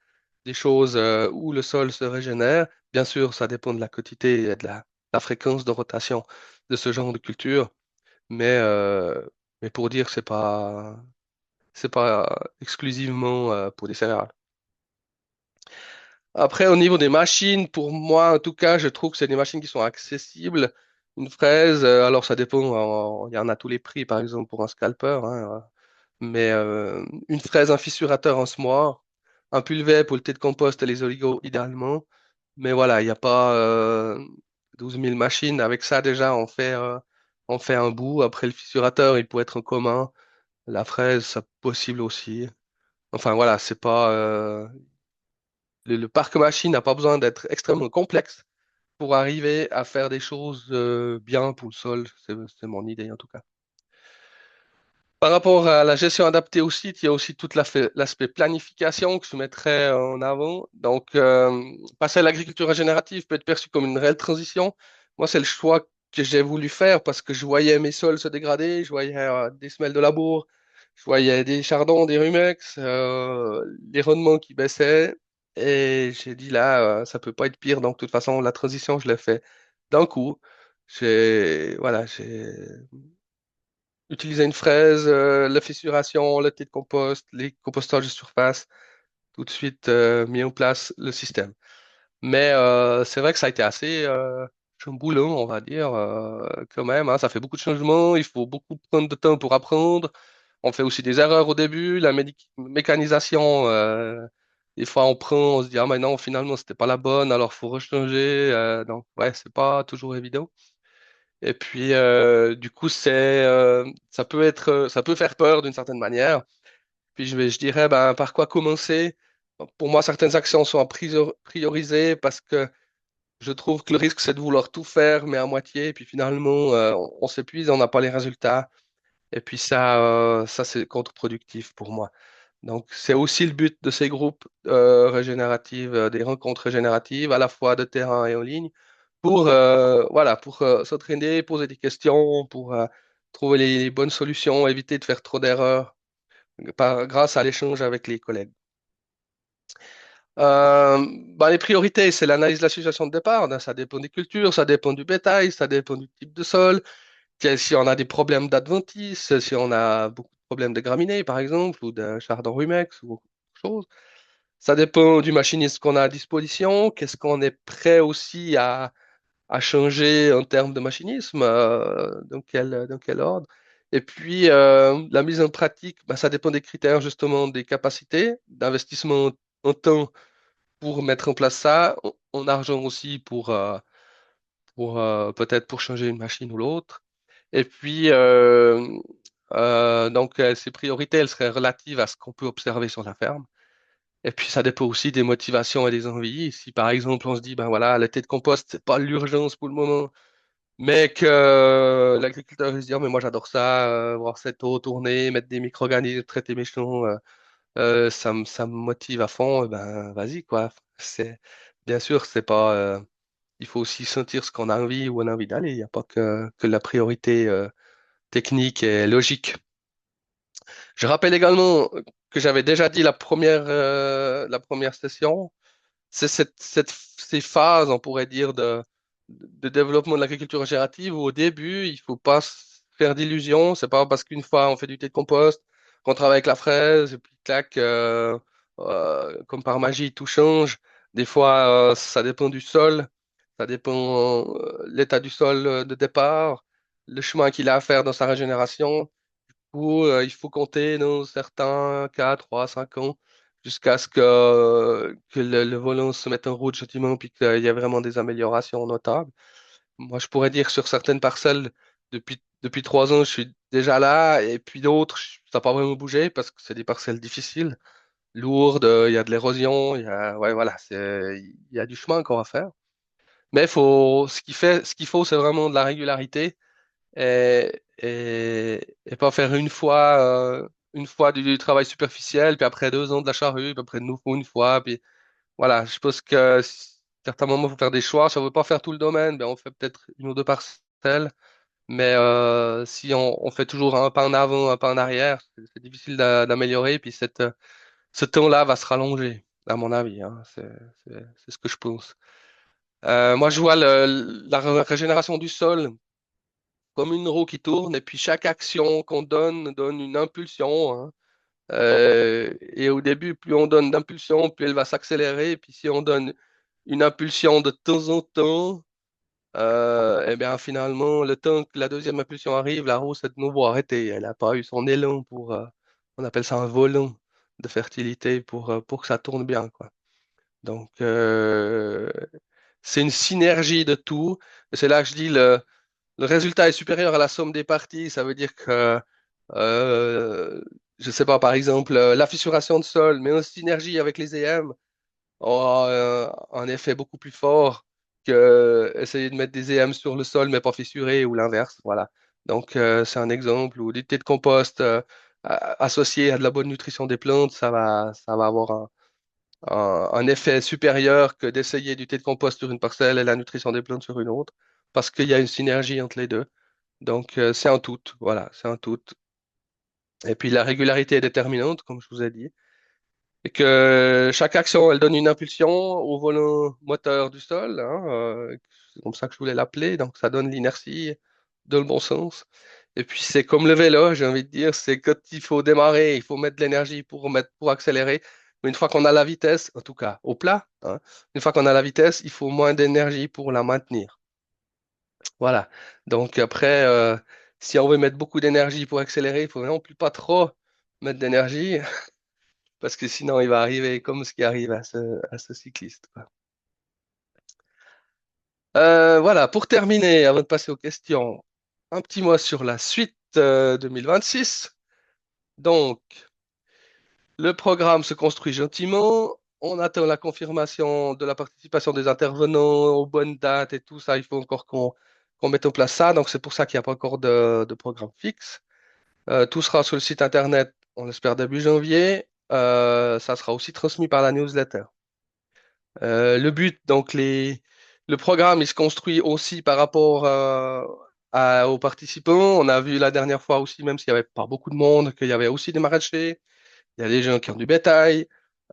des choses où le sol se régénère. Bien sûr, ça dépend de la quantité et de la fréquence de rotation de ce genre de culture, mais, euh, mais pour dire, c'est pas exclusivement pour des céréales. Après, au niveau des machines, pour moi, en tout cas, je trouve que c'est des machines qui sont accessibles. Une fraise, alors ça dépend, il y en a tous les prix, par exemple, pour un scalpeur, hein, mais une fraise, un fissurateur en semoir, un pulvé pour le thé de compost et les oligos, idéalement. Mais voilà, il n'y a pas 12 000 machines. Avec ça, déjà, on fait un bout. Après, le fissurateur, il peut être en commun. La fraise, c'est possible aussi. Enfin, voilà, c'est pas, le parc machine n'a pas besoin d'être extrêmement complexe pour arriver à faire des choses bien pour le sol. C'est mon idée en tout cas. Par rapport à la gestion adaptée au site, il y a aussi tout l'aspect planification que je mettrais en avant. Donc, passer à l'agriculture régénérative peut être perçu comme une réelle transition. Moi, c'est le choix que j'ai voulu faire parce que je voyais mes sols se dégrader, je voyais des semelles de labour, je voyais des chardons, des rumex, les rendements qui baissaient. Et j'ai dit là, ça peut pas être pire. Donc, de toute façon, la transition, je l'ai fait d'un coup. J'ai utiliser une fraise, la fissuration, le thé de compost, les compostages de surface, tout de suite mis en place le système. Mais c'est vrai que ça a été assez chamboulant, on va dire, quand même, hein. Ça fait beaucoup de changements, il faut beaucoup prendre de temps pour apprendre. On fait aussi des erreurs au début, la mécanisation, des fois on prend, on se dit, ah mais non, finalement, c'était pas la bonne, alors faut rechanger. Donc, ouais, c'est pas toujours évident. Et puis, du coup, ça peut faire peur d'une certaine manière. Puis, je dirais, ben, par quoi commencer? Pour moi, certaines actions sont à prioriser parce que je trouve que le risque, c'est de vouloir tout faire, mais à moitié. Et puis, finalement, on s'épuise, on n'a pas les résultats. Et puis, ça, c'est contre-productif pour moi. Donc, c'est aussi le but de ces groupes régénératifs, des rencontres régénératives, à la fois de terrain et en ligne pour s'entraîner, poser des questions, pour trouver les bonnes solutions, éviter de faire trop d'erreurs grâce à l'échange avec les collègues. Les priorités, c'est l'analyse de la situation de départ. Ça dépend des cultures, ça dépend du bétail, ça dépend du type de sol. Si on a des problèmes d'adventice, si on a beaucoup de problèmes de graminées, par exemple, ou de chardon rumex ou autre chose. Ça dépend du machiniste qu'on a à disposition. Qu'est-ce qu'on est prêt aussi à changer en termes de machinisme, dans quel ordre. Et puis, la mise en pratique, ben, ça dépend des critères, justement, des capacités, d'investissement en temps pour mettre en place ça, en argent aussi pour peut-être pour changer une machine ou l'autre. Et puis, ces priorités, elles seraient relatives à ce qu'on peut observer sur la ferme. Et puis, ça dépend aussi des motivations et des envies. Si, par exemple, on se dit, ben voilà, le thé de compost, c'est pas l'urgence pour le moment, mais que l'agriculteur il se dit, ah, mais moi j'adore ça, voir cette eau tourner, mettre des micro-organismes, traiter mes champs, ça me motive à fond, ben vas-y quoi. Bien sûr, c'est pas, il faut aussi sentir ce qu'on a envie, où on a envie d'aller. Il n'y a pas que la priorité technique et logique. Je rappelle également que j'avais déjà dit la première session. C'est ces phases, on pourrait dire, de développement de l'agriculture régénérative où au début, il faut pas se faire d'illusions. C'est pas parce qu'une fois on fait du thé de compost, qu'on travaille avec la fraise, et puis clac, comme par magie, tout change. Des fois, ça dépend du sol, ça dépend l'état du sol de départ, le chemin qu'il a à faire dans sa régénération où il faut compter dans certains cas 3 5 ans jusqu'à ce que le volant se mette en route gentiment puis qu'il y ait vraiment des améliorations notables. Moi, je pourrais dire sur certaines parcelles, depuis 3 ans, je suis déjà là et puis d'autres, ça n'a pas vraiment bougé parce que c'est des parcelles difficiles, lourdes, il y a de l'érosion, ouais, voilà, il y a du chemin encore à faire. Mais ce qu'il faut, c'est vraiment de la régularité et pas faire une fois du travail superficiel, puis après 2 ans de la charrue, puis après de nouveau une fois, puis voilà, je pense que certains moments, il faut faire des choix. Si on veut pas faire tout le domaine, ben, on fait peut-être une ou deux parcelles. Mais si on fait toujours un pas en avant, un pas en arrière, c'est difficile d'améliorer. Puis ce temps-là va se rallonger, à mon avis, hein. C'est ce que je pense. Moi, je vois la régénération du sol comme une roue qui tourne, et puis chaque action qu'on donne une impulsion, hein. Et au début, plus on donne d'impulsion, plus elle va s'accélérer. Et puis si on donne une impulsion de temps en temps, eh bien finalement, le temps que la deuxième impulsion arrive, la roue s'est de nouveau arrêtée. Elle n'a pas eu son élan on appelle ça un volant de fertilité pour que ça tourne bien, quoi. Donc, c'est une synergie de tout. Et c'est là que je dis le résultat est supérieur à la somme des parties. Ça veut dire que, je sais pas, par exemple, la fissuration de sol, mais en synergie avec les EM, aura un effet beaucoup plus fort que essayer de mettre des EM sur le sol mais pas fissuré ou l'inverse. Voilà. Donc, c'est un exemple où du thé de compost associé à de la bonne nutrition des plantes, ça va avoir un effet supérieur que d'essayer du thé de compost sur une parcelle et la nutrition des plantes sur une autre, parce qu'il y a une synergie entre les deux. Donc, c'est un tout. Voilà, c'est un tout. Et puis, la régularité est déterminante, comme je vous ai dit. Et que chaque action, elle donne une impulsion au volant moteur du sol, hein, c'est comme ça que je voulais l'appeler, donc ça donne l'inertie dans le bon sens. Et puis c'est comme le vélo, j'ai envie de dire, c'est quand il faut démarrer, il faut mettre de l'énergie pour accélérer. Mais une fois qu'on a la vitesse, en tout cas au plat, hein, une fois qu'on a la vitesse, il faut moins d'énergie pour la maintenir. Voilà. Donc après, si on veut mettre beaucoup d'énergie pour accélérer, il faut vraiment plus pas trop mettre d'énergie parce que sinon il va arriver comme ce qui arrive à ce cycliste, quoi. Voilà, pour terminer, avant de passer aux questions, un petit mot sur la suite 2026. Donc, le programme se construit gentiment. On attend la confirmation de la participation des intervenants aux bonnes dates et tout ça. Il faut encore qu'on mette en place ça. Donc, c'est pour ça qu'il n'y a pas encore de programme fixe. Tout sera sur le site internet, on l'espère début janvier. Ça sera aussi transmis par la newsletter. Le but, donc le programme, il se construit aussi par rapport aux participants. On a vu la dernière fois aussi, même s'il n'y avait pas beaucoup de monde, qu'il y avait aussi des maraîchers, il y a des gens qui ont du bétail.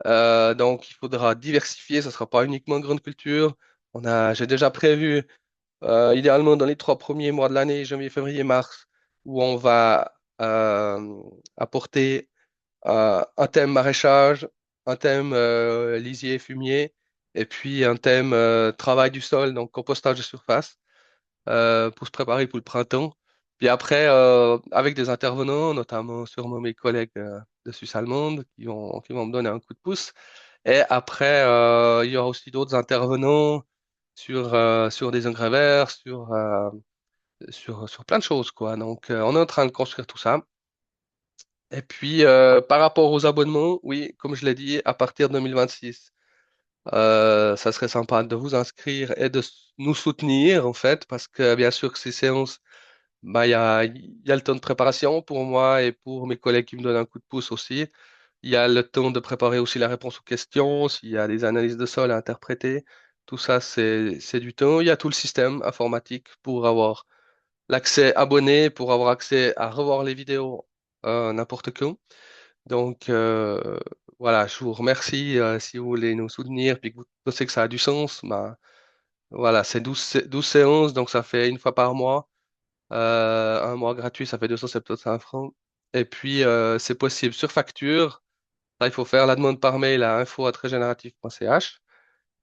Donc, il faudra diversifier, ce ne sera pas uniquement grande culture. J'ai déjà prévu, idéalement dans les 3 premiers mois de l'année, janvier, février, mars, où on va apporter un thème maraîchage, un thème lisier, fumier, et puis un thème travail du sol, donc compostage de surface, pour se préparer pour le printemps. Puis après, avec des intervenants, notamment sûrement mes collègues de Suisse allemande, qui vont me donner un coup de pouce. Et après, il y aura aussi d'autres intervenants sur des engrais verts, sur plein de choses, quoi. Donc, on est en train de construire tout ça. Et puis, par rapport aux abonnements, oui, comme je l'ai dit, à partir de 2026, ça serait sympa de vous inscrire et de nous soutenir, en fait, parce que bien sûr que ces séances, bah, il y a le temps de préparation pour moi et pour mes collègues qui me donnent un coup de pouce aussi. Il y a le temps de préparer aussi la réponse aux questions, s'il y a des analyses de sol à interpréter. Tout ça, c'est du temps. Il y a tout le système informatique pour avoir l'accès abonné, pour avoir accès à revoir les vidéos n'importe quand. Donc, voilà, je vous remercie si vous voulez nous soutenir, puis que vous pensez que ça a du sens. Ben, voilà, c'est 12 séances, donc ça fait une fois par mois. Un mois gratuit, ça fait 275 francs. Et puis, c'est possible sur facture. Là, il faut faire la demande par mail à info@regenerative.ch,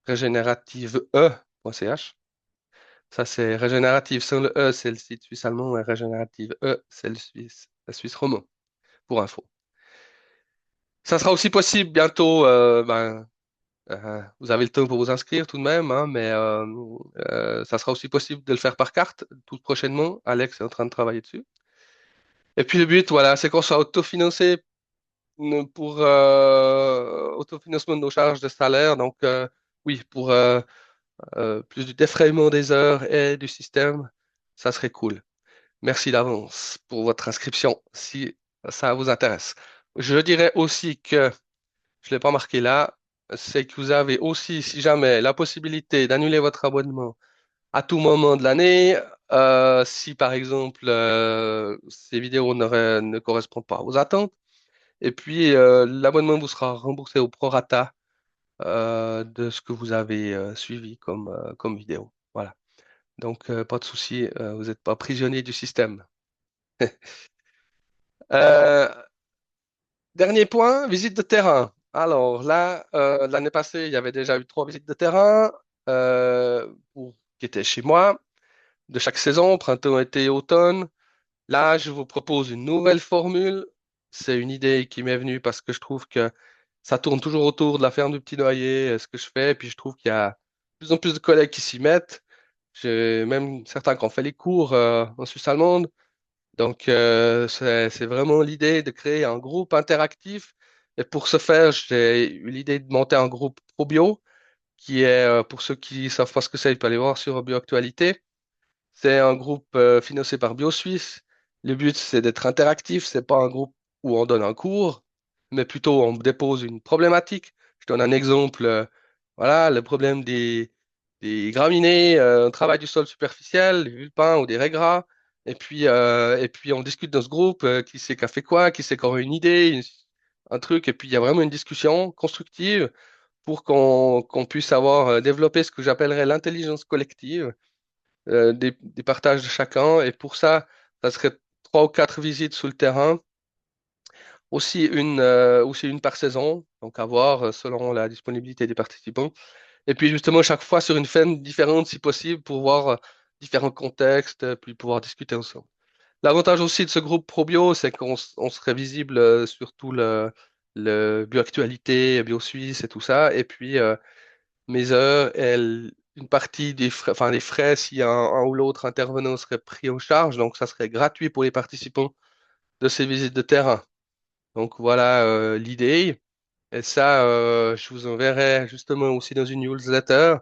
régénérative.ch. Ça, c'est régénérative sans le E, c'est le site suisse allemand, et régénérative E, c'est la Suisse romand, pour info. Ça sera aussi possible bientôt, vous avez le temps pour vous inscrire tout de même, hein, mais ça sera aussi possible de le faire par carte tout prochainement. Alex est en train de travailler dessus. Et puis le but, voilà, c'est qu'on soit autofinancé pour autofinancement de nos charges de salaire. Donc oui, pour plus du défraiement des heures et du système, ça serait cool. Merci d'avance pour votre inscription si ça vous intéresse. Je dirais aussi que, je ne l'ai pas marqué là, c'est que vous avez aussi, si jamais, la possibilité d'annuler votre abonnement à tout moment de l'année, si par exemple ces vidéos ne correspondent pas à vos attentes. Et puis l'abonnement vous sera remboursé au prorata de ce que vous avez suivi comme vidéo. Voilà. Donc pas de souci, vous n'êtes pas prisonnier du système. Euh, Dernier point, visite de terrain. Alors là, l'année passée, il y avait déjà eu 3 visites de terrain qui étaient chez moi de chaque saison, printemps, été, automne. Là, je vous propose une nouvelle formule. C'est une idée qui m'est venue parce que je trouve que ça tourne toujours autour de la ferme du Petit Noyer, ce que je fais. Et puis je trouve qu'il y a de plus en plus de collègues qui s'y mettent. J'ai même certains qui ont fait les cours en Suisse allemande. Donc, c'est vraiment l'idée de créer un groupe interactif. Et pour ce faire, j'ai eu l'idée de monter un groupe ProBio, qui est, pour ceux qui savent pas ce que c'est, ils peuvent aller voir sur BioActualité. C'est un groupe financé par BioSuisse. Le but, c'est d'être interactif. C'est pas un groupe où on donne un cours, mais plutôt on dépose une problématique. Je donne un exemple. Voilà, le problème des graminées, un travail du sol superficiel, des vulpins ou des raies. Et puis on discute dans ce groupe, qui c'est qui a fait quoi, qui c'est qui aura une idée, un truc. Et puis il y a vraiment une discussion constructive pour qu'on puisse avoir développé ce que j'appellerais l'intelligence collective des partages de chacun. Et pour ça, ça serait 3 ou 4 visites sur le terrain, aussi une par saison, donc à voir selon la disponibilité des participants. Et puis justement, chaque fois sur une ferme différente si possible pour voir différents contextes, puis pouvoir discuter ensemble. L'avantage aussi de ce groupe ProBio, c'est qu'on serait visible sur tout le bioactualité, BioSuisse et tout ça. Et puis, mes heures, une partie des frais, enfin, les frais, si un ou l'autre intervenant serait pris en charge, donc ça serait gratuit pour les participants de ces visites de terrain. Donc voilà l'idée. Et ça, je vous enverrai justement aussi dans une newsletter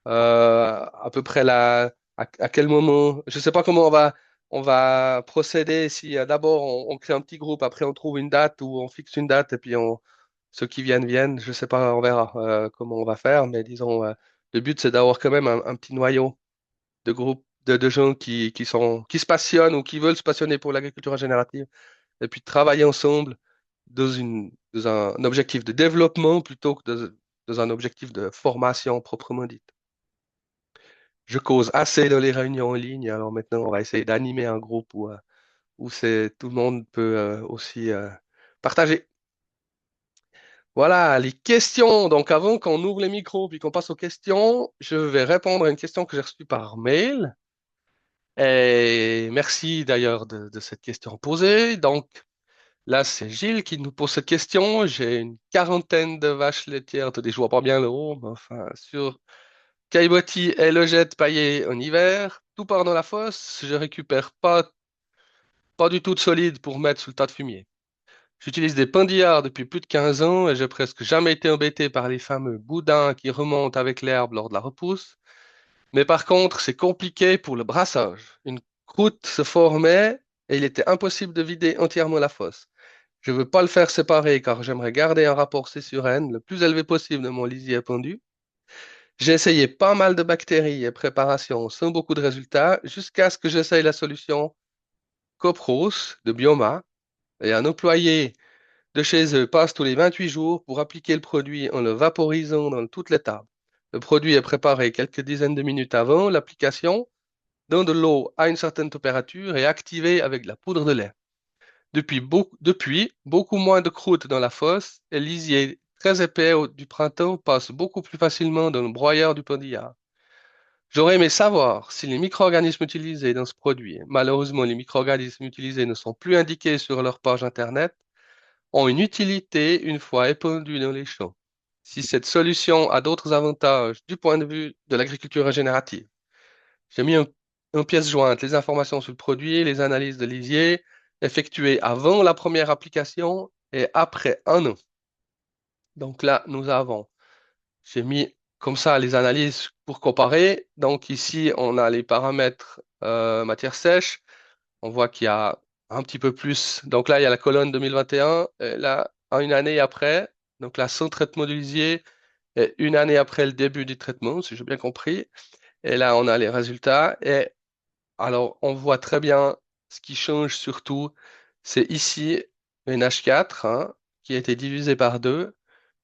à peu près à quel moment. Je sais pas comment on va procéder. Si d'abord on crée un petit groupe, après on trouve une date ou on fixe une date et puis ceux qui viennent viennent. Je sais pas, on verra comment on va faire, mais disons, le but c'est d'avoir quand même un petit noyau de groupe de gens qui se passionnent ou qui veulent se passionner pour l'agriculture régénérative et puis de travailler ensemble dans un objectif de développement plutôt que dans un objectif de formation proprement dite. Je cause assez dans les réunions en ligne, alors maintenant on va essayer d'animer un groupe où tout le monde peut aussi partager. Voilà, les questions. Donc, avant qu'on ouvre les micros puis qu'on passe aux questions, je vais répondre à une question que j'ai reçue par mail. Et merci d'ailleurs de cette question posée. Donc, là, c'est Gilles qui nous pose cette question. J'ai une quarantaine de vaches laitières. Attendez, je vois pas bien le haut, mais enfin, sur caillebotis et logettes paillées en hiver. Tout part dans la fosse. Je récupère pas du tout de solide pour mettre sous le tas de fumier. J'utilise des pendillards depuis plus de 15 ans et j'ai presque jamais été embêté par les fameux boudins qui remontent avec l'herbe lors de la repousse. Mais par contre, c'est compliqué pour le brassage. Une croûte se formait et il était impossible de vider entièrement la fosse. Je ne veux pas le faire séparer car j'aimerais garder un rapport C/N le plus élevé possible de mon lisier pendu. J'ai essayé pas mal de bactéries et préparations sans beaucoup de résultats jusqu'à ce que j'essaye la solution Copros de Bioma et un employé de chez eux passe tous les 28 jours pour appliquer le produit en le vaporisant dans toutes les tables. Le produit est préparé quelques dizaines de minutes avant l'application dans de l'eau à une certaine température et activé avec de la poudre de lait. Depuis, beaucoup moins de croûte dans la fosse et lisier très épais du printemps passe beaucoup plus facilement dans le broyeur du pendillard. J'aurais aimé savoir si les micro-organismes utilisés dans ce produit, malheureusement les micro-organismes utilisés ne sont plus indiqués sur leur page Internet, ont une utilité une fois épandus dans les champs. Si cette solution a d'autres avantages du point de vue de l'agriculture régénérative. J'ai mis en pièce jointe les informations sur le produit, les analyses de lisier effectuées avant la première application et après un an. Donc là, j'ai mis comme ça les analyses pour comparer. Donc ici, on a les paramètres matière sèche. On voit qu'il y a un petit peu plus. Donc là, il y a la colonne 2021. Et là, une année après, donc là, sans traitement du lisier, et une année après le début du traitement, si j'ai bien compris. Et là, on a les résultats. Et alors, on voit très bien ce qui change surtout, c'est ici une H4 hein, qui a été divisée par deux.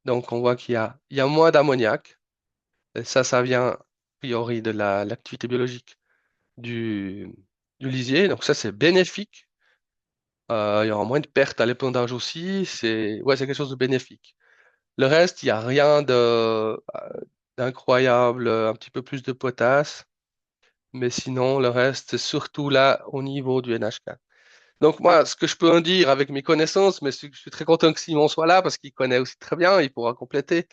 Donc, on voit il y a moins d'ammoniac. Et ça vient a priori de l'activité biologique du, du lisier. Donc, ça, c'est bénéfique. Il y aura moins de pertes à l'épandage aussi. C'est quelque chose de bénéfique. Le reste, il n'y a rien d'incroyable, un petit peu plus de potasse. Mais sinon, le reste, c'est surtout là au niveau du NH4. Donc moi, ce que je peux en dire avec mes connaissances, mais je suis très content que Simon soit là parce qu'il connaît aussi très bien, il pourra compléter.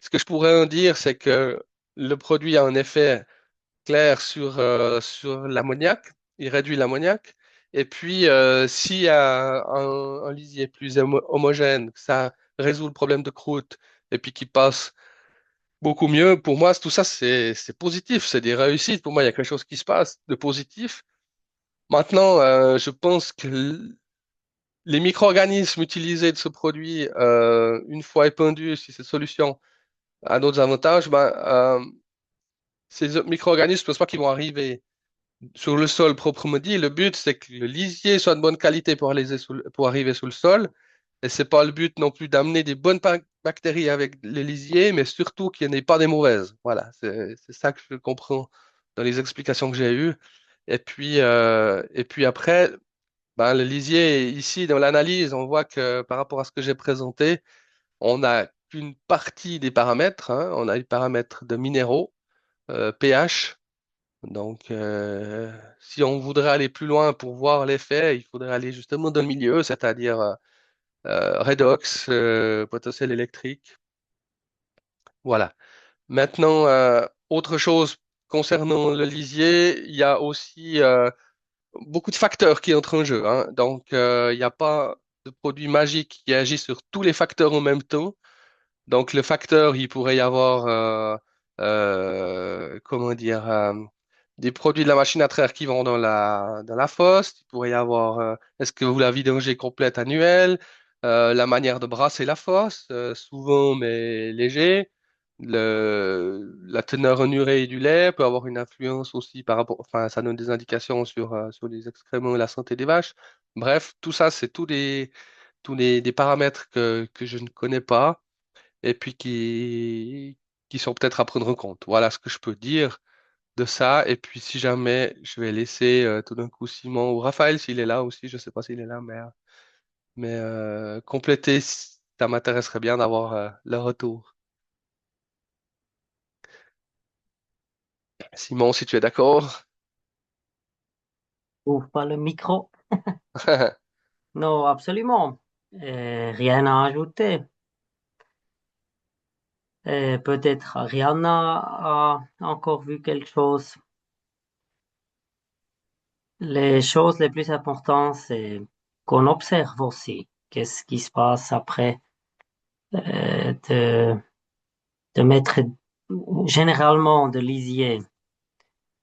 Ce que je pourrais en dire, c'est que le produit a un effet clair sur l'ammoniac, il réduit l'ammoniac. Et puis, s'il y a un lisier plus homogène, que ça résout le problème de croûte et puis qui passe beaucoup mieux, pour moi, tout ça, c'est positif, c'est des réussites. Pour moi, il y a quelque chose qui se passe de positif. Maintenant, je pense que les micro-organismes utilisés de ce produit, une fois épandus, si cette solution a d'autres avantages, ces micro-organismes, je ne pense pas qu'ils vont arriver sur le sol proprement dit. Le but, c'est que le lisier soit de bonne qualité pour arriver sous le sol. Et c'est pas le but non plus d'amener des bonnes bactéries avec les lisiers, mais surtout qu'il n'y en ait pas des mauvaises. Voilà, c'est ça que je comprends dans les explications que j'ai eues. Et puis après, ben, le lisier, ici, dans l'analyse, on voit que par rapport à ce que j'ai présenté, on n'a qu'une partie des paramètres, hein. On a les paramètres de minéraux, pH. Donc, si on voudrait aller plus loin pour voir l'effet, il faudrait aller justement dans le milieu, c'est-à-dire redox, potentiel électrique. Voilà. Maintenant, autre chose concernant le lisier, il y a aussi beaucoup de facteurs qui entrent en jeu, hein. Donc, il n'y a pas de produit magique qui agit sur tous les facteurs en même temps. Donc, le facteur, il pourrait y avoir, comment dire, des produits de la machine à traire qui vont dans la fosse. Il pourrait y avoir, est-ce que vous la vidangez complète annuelle, la manière de brasser la fosse, souvent mais léger. La teneur en urée du lait peut avoir une influence aussi par rapport, enfin, ça donne des indications sur les excréments et la santé des vaches. Bref, tout ça, c'est des paramètres que je ne connais pas et puis qui sont peut-être à prendre en compte. Voilà ce que je peux dire de ça. Et puis si jamais je vais laisser tout d'un coup Simon ou Raphaël, s'il est là aussi, je ne sais pas s'il est là, mais compléter, ça m'intéresserait bien d'avoir le retour. Simon, si tu es d'accord. Ouvre pas le micro. Non, absolument. Rien à ajouter. Peut-être Rihanna a encore vu quelque chose. Les choses les plus importantes, c'est qu'on observe aussi qu'est-ce qui se passe après euh, de, de mettre généralement de lisier.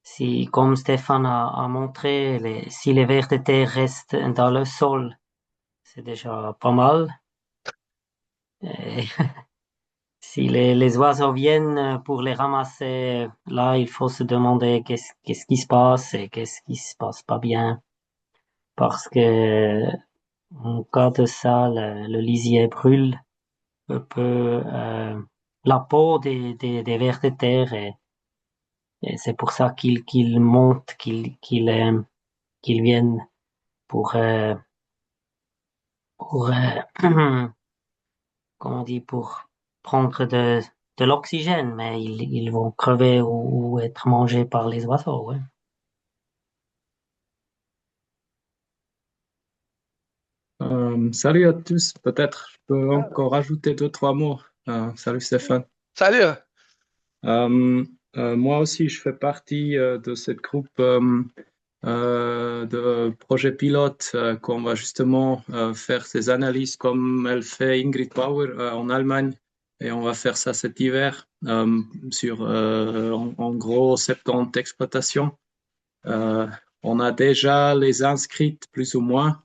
Si, comme Stéphane a montré, si les vers de terre restent dans le sol, c'est déjà pas mal. Et si les oiseaux viennent pour les ramasser, là, il faut se demander qu'est-ce qui se passe et qu'est-ce qui se passe pas bien. Parce que, en cas de ça, le lisier brûle un peu la peau des vers de terre et c'est pour ça qu'ils montent, qu'ils viennent pour, euh, pour comment on dit, pour prendre de l'oxygène, mais ils vont crever ou être mangés par les oiseaux, ouais. Salut à tous, peut-être je peux encore ajouter deux, trois mots. Salut Stéphane. Salut! Euh, Moi aussi, je fais partie de cette groupe de projet pilote qu'on va justement faire ces analyses comme elle fait Ingrid Bauer en Allemagne. Et on va faire ça cet hiver sur en gros 70 exploitations. Euh, on a déjà les inscrites plus ou moins.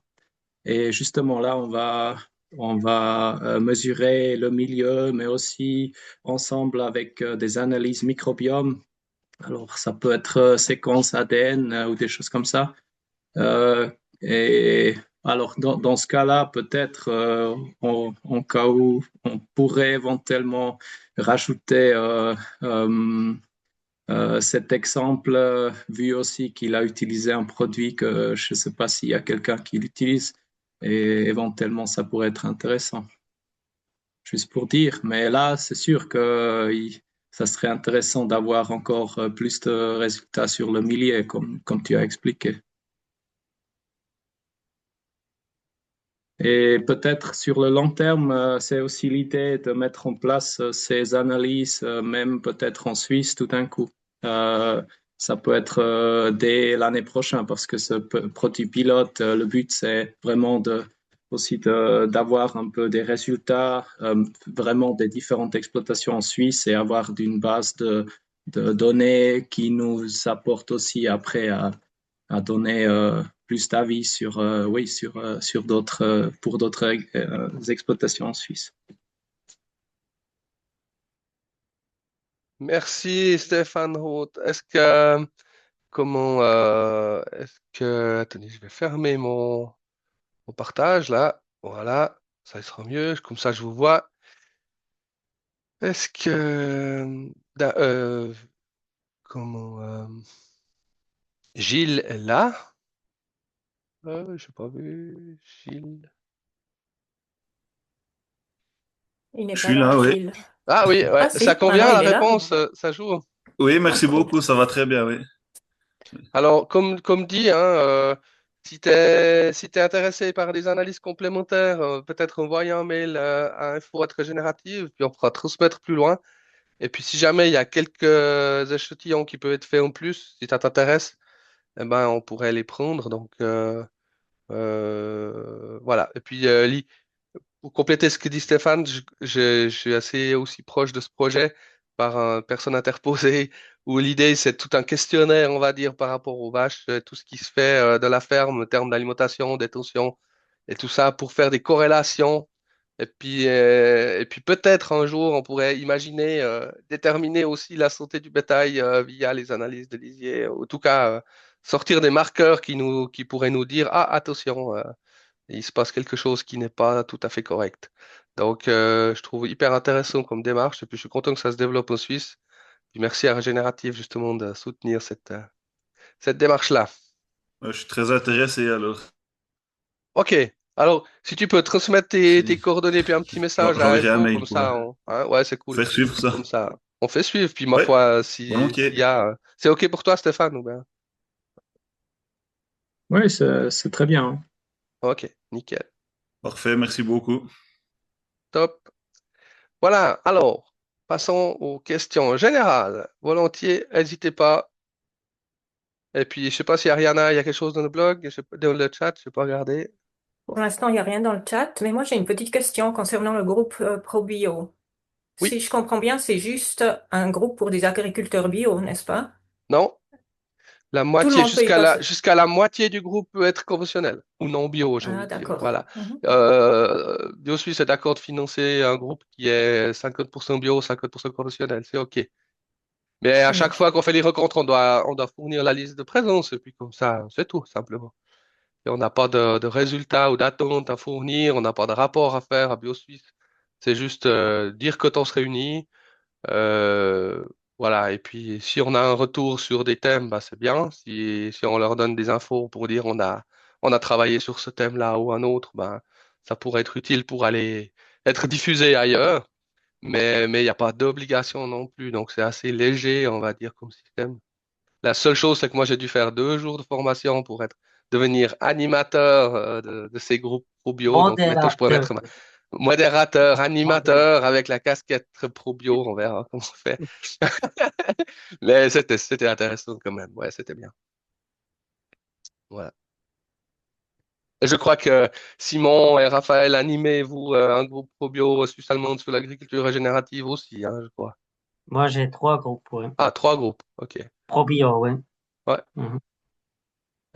Et justement, là, on va mesurer le milieu, mais aussi ensemble avec des analyses microbiome. Alors, ça peut être séquence ADN ou des choses comme ça. Euh, et alors, dans ce cas-là, peut-être, en cas où on pourrait éventuellement rajouter euh, cet exemple, vu aussi qu'il a utilisé un produit que je ne sais pas s'il y a quelqu'un qui l'utilise, et éventuellement, ça pourrait être intéressant, juste pour dire. Mais là, c'est sûr que ça serait intéressant d'avoir encore plus de résultats sur le millier, comme tu as expliqué. Et peut-être sur le long terme, c'est aussi l'idée de mettre en place ces analyses, même peut-être en Suisse tout d'un coup. Euh, Ça peut être dès l'année prochaine parce que ce produit pilote, le but c'est vraiment d'avoir un peu des résultats, vraiment des différentes exploitations en Suisse et avoir d'une base de données qui nous apporte aussi après à donner plus d'avis sur, oui, sur d'autres, pour d'autres exploitations en Suisse. Merci Stéphane Roth. Est-ce que, attendez, je vais fermer mon partage là. Voilà, ça sera mieux. Comme ça, je vous vois. Est-ce que, da- comment, Gilles est là? Je n'ai pas vu Gilles. Il n'est Je pas suis là, là, oui. Gilles. Ah oui, ouais. Ah Ça si, maintenant convient la il est là. réponse? Ça joue. Oui, Ah, merci cool. beaucoup, ça va très bien, oui. Alors, comme dit, hein, si t'es intéressé par des analyses complémentaires, peut-être envoyer un mail à info générative, puis on pourra transmettre plus loin. Et puis, si jamais il y a quelques échantillons qui peuvent être faits en plus, si ça t'intéresse, eh ben, on pourrait les prendre. Donc, voilà. Et puis, pour compléter ce que dit Stéphane, je suis assez aussi proche de ce projet par une personne interposée où l'idée c'est tout un questionnaire, on va dire, par rapport aux vaches, tout ce qui se fait de la ferme en termes d'alimentation, détention et tout ça pour faire des corrélations. Et puis peut-être un jour on pourrait imaginer déterminer aussi la santé du bétail via les analyses de lisier, ou en tout cas sortir des marqueurs qui pourraient nous dire ah attention. Il se passe quelque chose qui n'est pas tout à fait correct. Donc, je trouve hyper intéressant comme démarche et puis je suis content que ça se développe en Suisse. Puis merci à Régénérative justement de soutenir cette démarche-là. Je suis très intéressé alors. Ok, alors si tu peux transmettre Merci. tes coordonnées puis un petit message à J'enverrai un info, mail comme pour ça, hein, ouais, c'est cool. faire suivre ça. Comme ça, on fait suivre. Puis ma Oui, foi, s'il y volontiers. a. C'est ok pour toi, Stéphane, ou bien? Oui, c'est très bien, hein. Ok, nickel. Parfait, merci beaucoup. Top. Voilà, alors, passons aux questions générales. Volontiers, n'hésitez pas. Et puis, je sais pas si Ariana, il y a quelque chose dans le blog, dans le chat, je sais pas regarder. Pour l'instant, il n'y a rien dans le chat, mais moi j'ai une petite question concernant le groupe ProBio. Oui, Si je comprends bien, c'est juste un groupe pour des agriculteurs bio, n'est-ce pas? non. La Tout le moitié monde peut y passer. jusqu'à la moitié du groupe peut être conventionnel ou non bio, j'ai Ah, envie de dire. d'accord. Voilà. Mhm. BioSuisse est d'accord de financer un groupe qui est 50% bio, 50% conventionnel. C'est OK. Mais à chaque Oui. fois qu'on fait les rencontres, on doit fournir la liste de présence. Et puis comme ça, c'est tout, simplement. Et on n'a pas de résultats ou d'attentes à fournir. On n'a pas de rapport à faire à BioSuisse. C'est juste dire que on se réunit. Euh, voilà, et puis si on a un retour sur des thèmes, bah, c'est bien. Si on leur donne des infos pour dire on a travaillé sur ce thème-là ou un autre, bah, ça pourrait être utile pour aller être diffusé ailleurs. Mais il n'y a pas d'obligation non plus, donc c'est assez léger, on va dire, comme système. La seule chose, c'est que moi, j'ai dû faire 2 jours de formation pour devenir animateur de ces groupes pro bio. Donc maintenant, je pourrais Modérateur. mettre modérateur, Modérateur. animateur avec la casquette pro bio. On verra comment on fait. Mais c'était intéressant quand même. Ouais, c'était bien. Voilà. Et je crois que Simon et Raphaël animez, vous, un groupe pro bio suisse allemande sur l'agriculture régénérative aussi, hein, je crois. Moi, j'ai trois groupes, ouais. Ah, 3 groupes. OK. ProBio, ouais. Ouais. Mhm.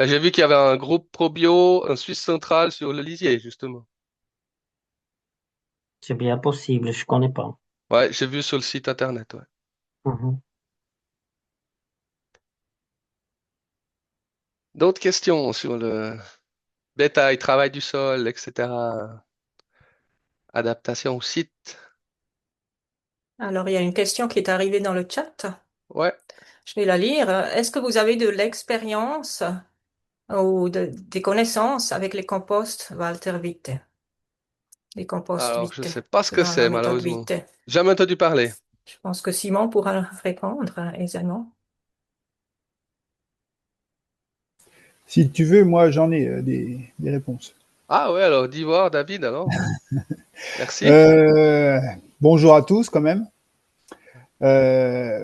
J'ai vu qu'il y avait un groupe pro bio en Suisse centrale sur le lisier, justement. C'est bien possible, je connais pas. Ouais, j'ai vu sur le site internet, ouais. Mhm. D'autres questions sur le détail, travail du sol, etc. Adaptation au site. Alors, il y a une question qui est arrivée dans le chat. Ouais. Je vais la lire. Est-ce que vous avez de l'expérience ou des connaissances avec les composts Walter Witte, les composts Alors, je Witte, sais pas ce que selon la c'est, méthode malheureusement. Witte? Jamais entendu parler. Je pense que Simon pourra répondre aisément. Si tu veux, moi j'en ai des réponses. Ah ouais, alors, dis voir, David, alors. Merci. Euh, Bonjour à tous quand même.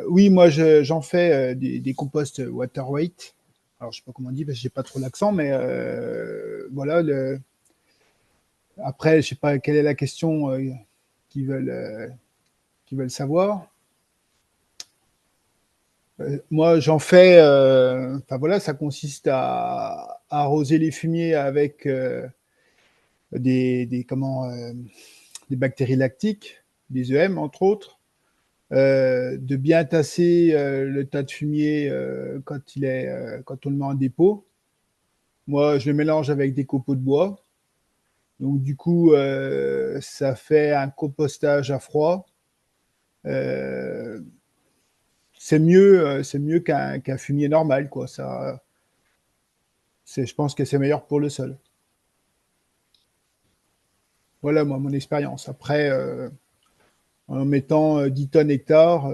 Oui, moi j'en fais des composts water weight. Alors je sais pas comment on dit parce que j'ai pas trop l'accent, mais voilà. Après, je sais pas quelle est la question qu'ils veulent, qu'ils veulent savoir. Moi j'en fais. Enfin voilà, ça consiste à arroser les fumiers avec des bactéries lactiques, des EM entre autres. De bien tasser le tas de fumier quand on le met en dépôt. Moi, je le mélange avec des copeaux de bois. Donc, du coup, ça fait un compostage à froid. Euh, c'est mieux qu'un fumier normal, quoi. Je pense que c'est meilleur pour le sol. Voilà, moi, mon expérience. Après, en mettant 10 tonnes hectares,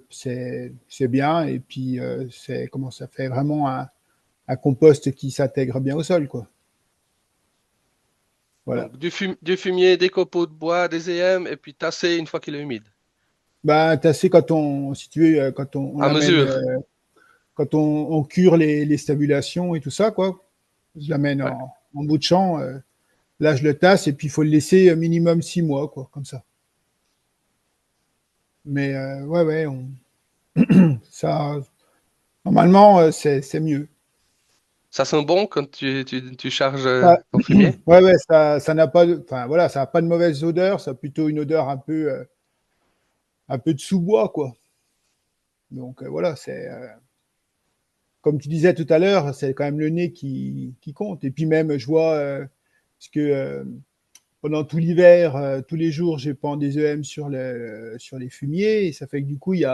c'est bien. Et puis, ça fait vraiment un compost qui s'intègre bien au sol, quoi. Voilà. Donc, du fumier, des copeaux de bois, des EM, et puis tasser une fois qu'il est humide. Ben, tasser si tu veux, quand on À l'amène, mesure. quand on cure les stabulations et tout ça, quoi. Je l'amène Ouais. en bout de champ. Là, je le tasse et puis il faut le laisser minimum 6 mois, quoi, comme ça. Mais ouais, ouais, ça, normalement, c'est mieux. Ça sent bon quand tu charges Ça- ton fumier? ouais, ouais, ça n'a pas, enfin voilà, ça n'a pas de mauvaise odeur. Ça a plutôt une odeur un peu de sous-bois, quoi. Donc voilà, c'est comme tu disais tout à l'heure, c'est quand même le nez qui compte. Et puis même, je vois parce que pendant tout l'hiver, tous les jours, j'ai pends des EM sur les fumiers, et ça fait que du coup, il y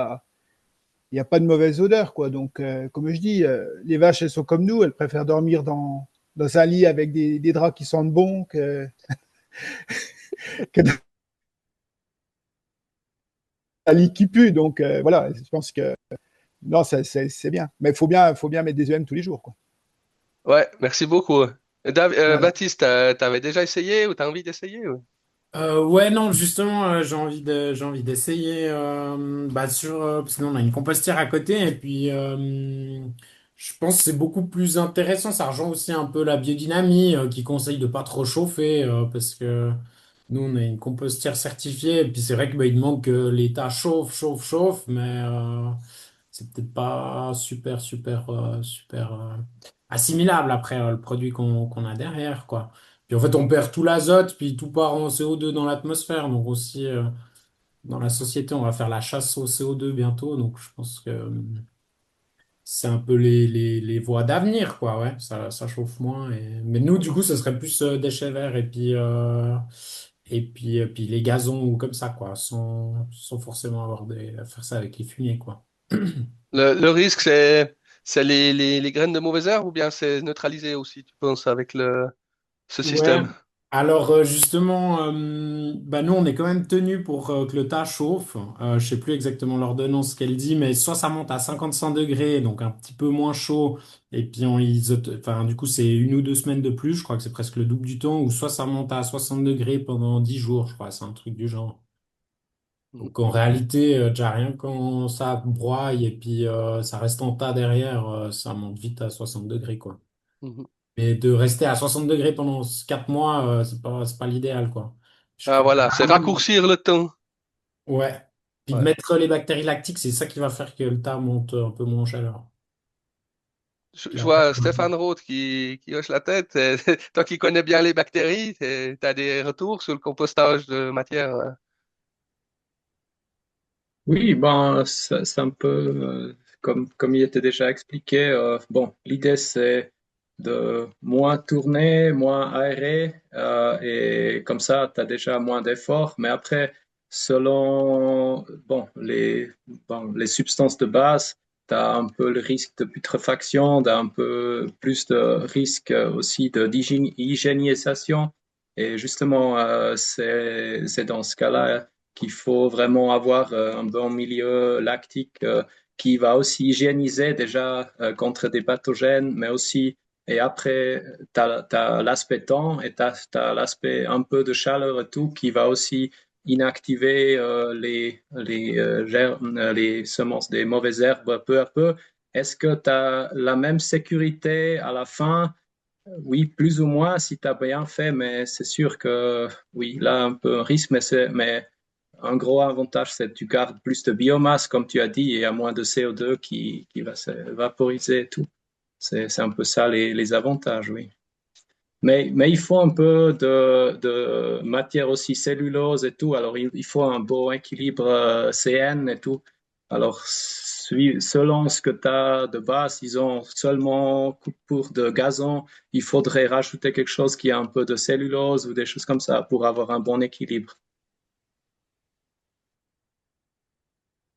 a pas de mauvaise odeur, quoi. Donc, comme je dis, les vaches, elles sont comme nous, elles préfèrent dormir dans un lit avec des draps qui sentent bon que dans un lit qui pue. Donc, voilà, je pense que non, c'est bien. Mais faut bien mettre des EM tous les jours, quoi. Ouais, merci beaucoup. Voilà. Baptiste, t'avais déjà essayé ou t'as envie d'essayer? Ouais, non, justement, j'ai envie d'essayer parce que nous, on a une compostière à côté et puis je pense que c'est beaucoup plus intéressant. Ça rejoint aussi un peu la biodynamie qui conseille de pas trop chauffer parce que nous, on a une compostière certifiée et puis c'est vrai que il demande que l'État chauffe, mais c'est peut-être pas super assimilable après le produit qu'on a derrière, quoi. Puis en fait, on perd tout l'azote, puis tout part en CO2 dans l'atmosphère. Donc aussi, dans la société, on va faire la chasse au CO2 bientôt. Donc je pense que c'est un peu les voies d'avenir, quoi. Ouais, ça chauffe moins. Mais nous, du coup, ce serait plus déchets verts puis les gazons ou comme ça, quoi, sans forcément faire ça avec les fumiers, quoi. Le risque, c'est les graines de mauvaise herbe ou bien c'est neutralisé aussi, tu penses, avec ce Ouais. système? Alors justement, nous on est quand même tenu pour que le tas chauffe. Je sais plus exactement l'ordonnance qu'elle dit, mais soit ça monte à 55 degrés, donc un petit peu moins chaud, et puis enfin du coup c'est 1 ou 2 semaines de plus, je crois que c'est presque le double du temps, ou soit ça monte à 60 degrés pendant 10 jours, je crois, c'est un truc du genre. Mhm. Donc en réalité, déjà rien quand ça broie et puis ça reste en tas derrière, ça monte vite à 60 degrés, quoi. Mhm. Mais de rester à 60 degrés pendant 4 mois, c'est pas l'idéal, quoi. Je Ah crois voilà, c'est vraiment- raccourcir le temps. Ouais. Puis de Ouais. mettre les bactéries lactiques, c'est ça qui va faire que le tas monte un peu moins en chaleur. Je vois Stéphane Roth qui hoche la tête. Toi qui connais bien les bactéries, tu as des retours sur le compostage de matière. Oui, ben, c'est un peu comme il était déjà expliqué. Bon, l'idée c'est de moins tourner, moins aérer, et comme ça, tu as déjà moins d'efforts. Mais après, selon les substances de base, tu as un peu le risque de putréfaction, tu as un peu plus de risque aussi d'hygiénisation. Et justement, c'est dans ce cas-là qu'il faut vraiment avoir un bon milieu lactique qui va aussi hygiéniser déjà contre des pathogènes, mais aussi, et après, tu as l'aspect temps et tu as l'aspect un peu de chaleur et tout qui va aussi inactiver les semences des mauvaises herbes peu à peu. Est-ce que tu as la même sécurité à la fin? Oui, plus ou moins si tu as bien fait, mais c'est sûr que oui, là un peu un risque, mais un gros avantage, c'est que tu gardes plus de biomasse, comme tu as dit, et il y a moins de CO2 qui va se vaporiser et tout. C'est un peu ça les avantages, oui. Mais il faut un peu de matière aussi, cellulose et tout. Alors, il faut un bon équilibre CN et tout. Alors, selon ce que tu as de base, ils ont seulement pour de gazon, il faudrait rajouter quelque chose qui a un peu de cellulose ou des choses comme ça pour avoir un bon équilibre.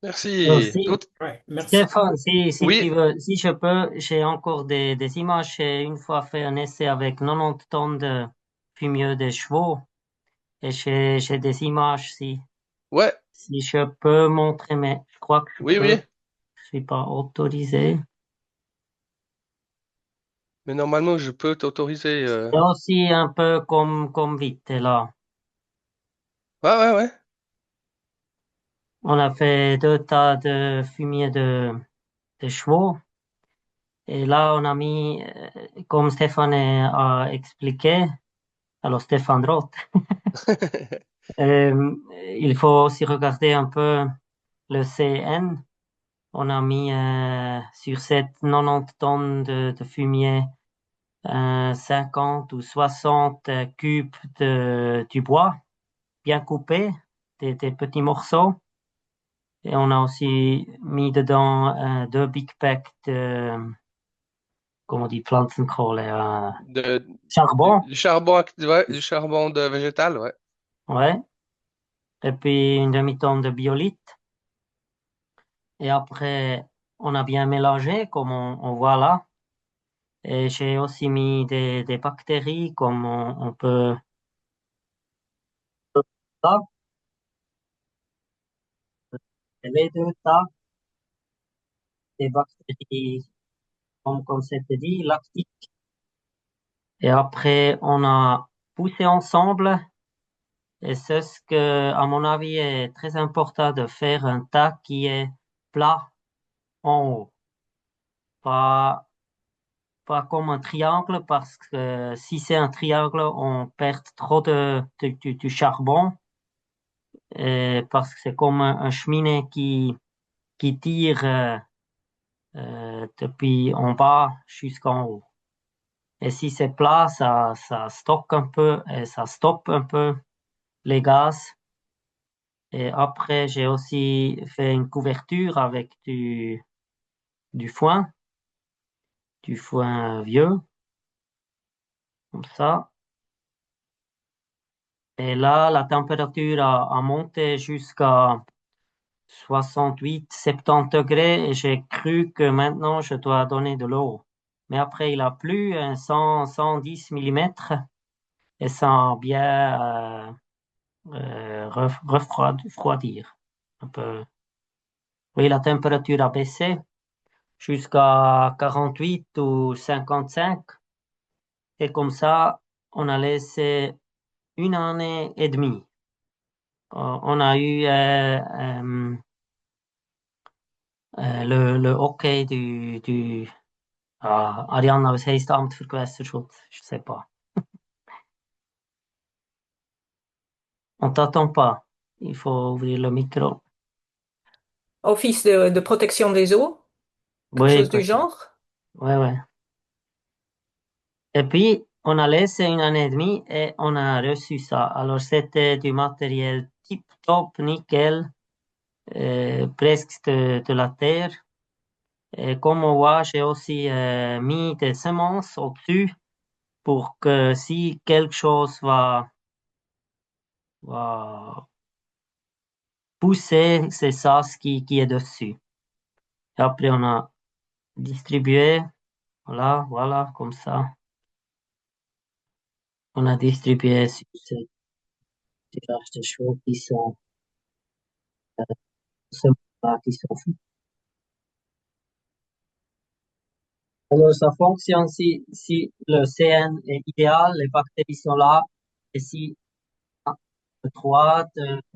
Merci. Aussi, Ouais, merci. Stéphane, si tu Oui, veux, si je peux, j'ai encore des images. J'ai une fois fait un essai avec 90 tonnes de fumier de chevaux et j'ai des images ouais, si je peux montrer, mais je crois que je oui, peux. oui. Je suis pas autorisé. Mais normalement, je peux t'autoriser. C'est aussi un peu comme vite là. Ouais, ouais, ouais. On a fait 2 tas de fumier de chevaux et là on a mis, comme Stéphane a expliqué, alors Stéphane Roth. Euh, il faut aussi regarder un peu le CN. On a mis sur cette 90 tonnes de fumier 50 ou 60 cubes du bois bien coupé, des petits morceaux. Et on a aussi mis dedans 2 big packs de, comment on dit, Pflanzenkohle, De, charbon. du charbon, ouais, du charbon de végétal, ouais. Ouais. Et puis une demi-tonne de biolite. Et après, on a bien mélangé, comme on voit là. Et j'ai aussi mis des bactéries, comme on peut. Là, les 2 tas, des bactéries, comme c'était dit, lactiques. Et après, on a poussé ensemble. Et c'est ce que, à mon avis, est très important de faire un tas qui est plat en haut. Pas, pas comme un triangle, parce que si c'est un triangle, on perd trop du charbon. Et parce que c'est comme un cheminée qui tire depuis en bas jusqu'en haut. Et si c'est plat, ça stocke un peu et ça stoppe un peu les gaz. Et après, j'ai aussi fait une couverture avec du foin, du foin vieux, comme ça. Et là, la température a monté jusqu'à 68, 70 degrés et j'ai cru que maintenant je dois donner de l'eau. Mais après, il a plu 110 millimètres et ça a bien refroidir un peu. Oui, la température a baissé jusqu'à 48 ou 55. Et comme ça, on a laissé 1 année et demie. On a eu le OK Ariane, was heisst Amt für Gewässerschutz? Je sais pas. On t'attend pas. Il faut ouvrir le micro. Office de protection des eaux, quelque Oui, chose du peut-être. genre? Ouais, ouais. Et puis, on a laissé une année et demie et on a reçu ça. Alors, c'était du matériel tip-top, nickel, presque de la terre. Et comme on voit, j'ai aussi mis des semences au-dessus pour que si quelque chose va pousser, c'est ça qui est dessus. Et après, on a distribué, voilà, comme ça. On a distribué sur ces tirages de chevaux qui sont, ceux-là qui sont faits. Alors, ça fonctionne si le CN est idéal, les bactéries sont là, et si le 3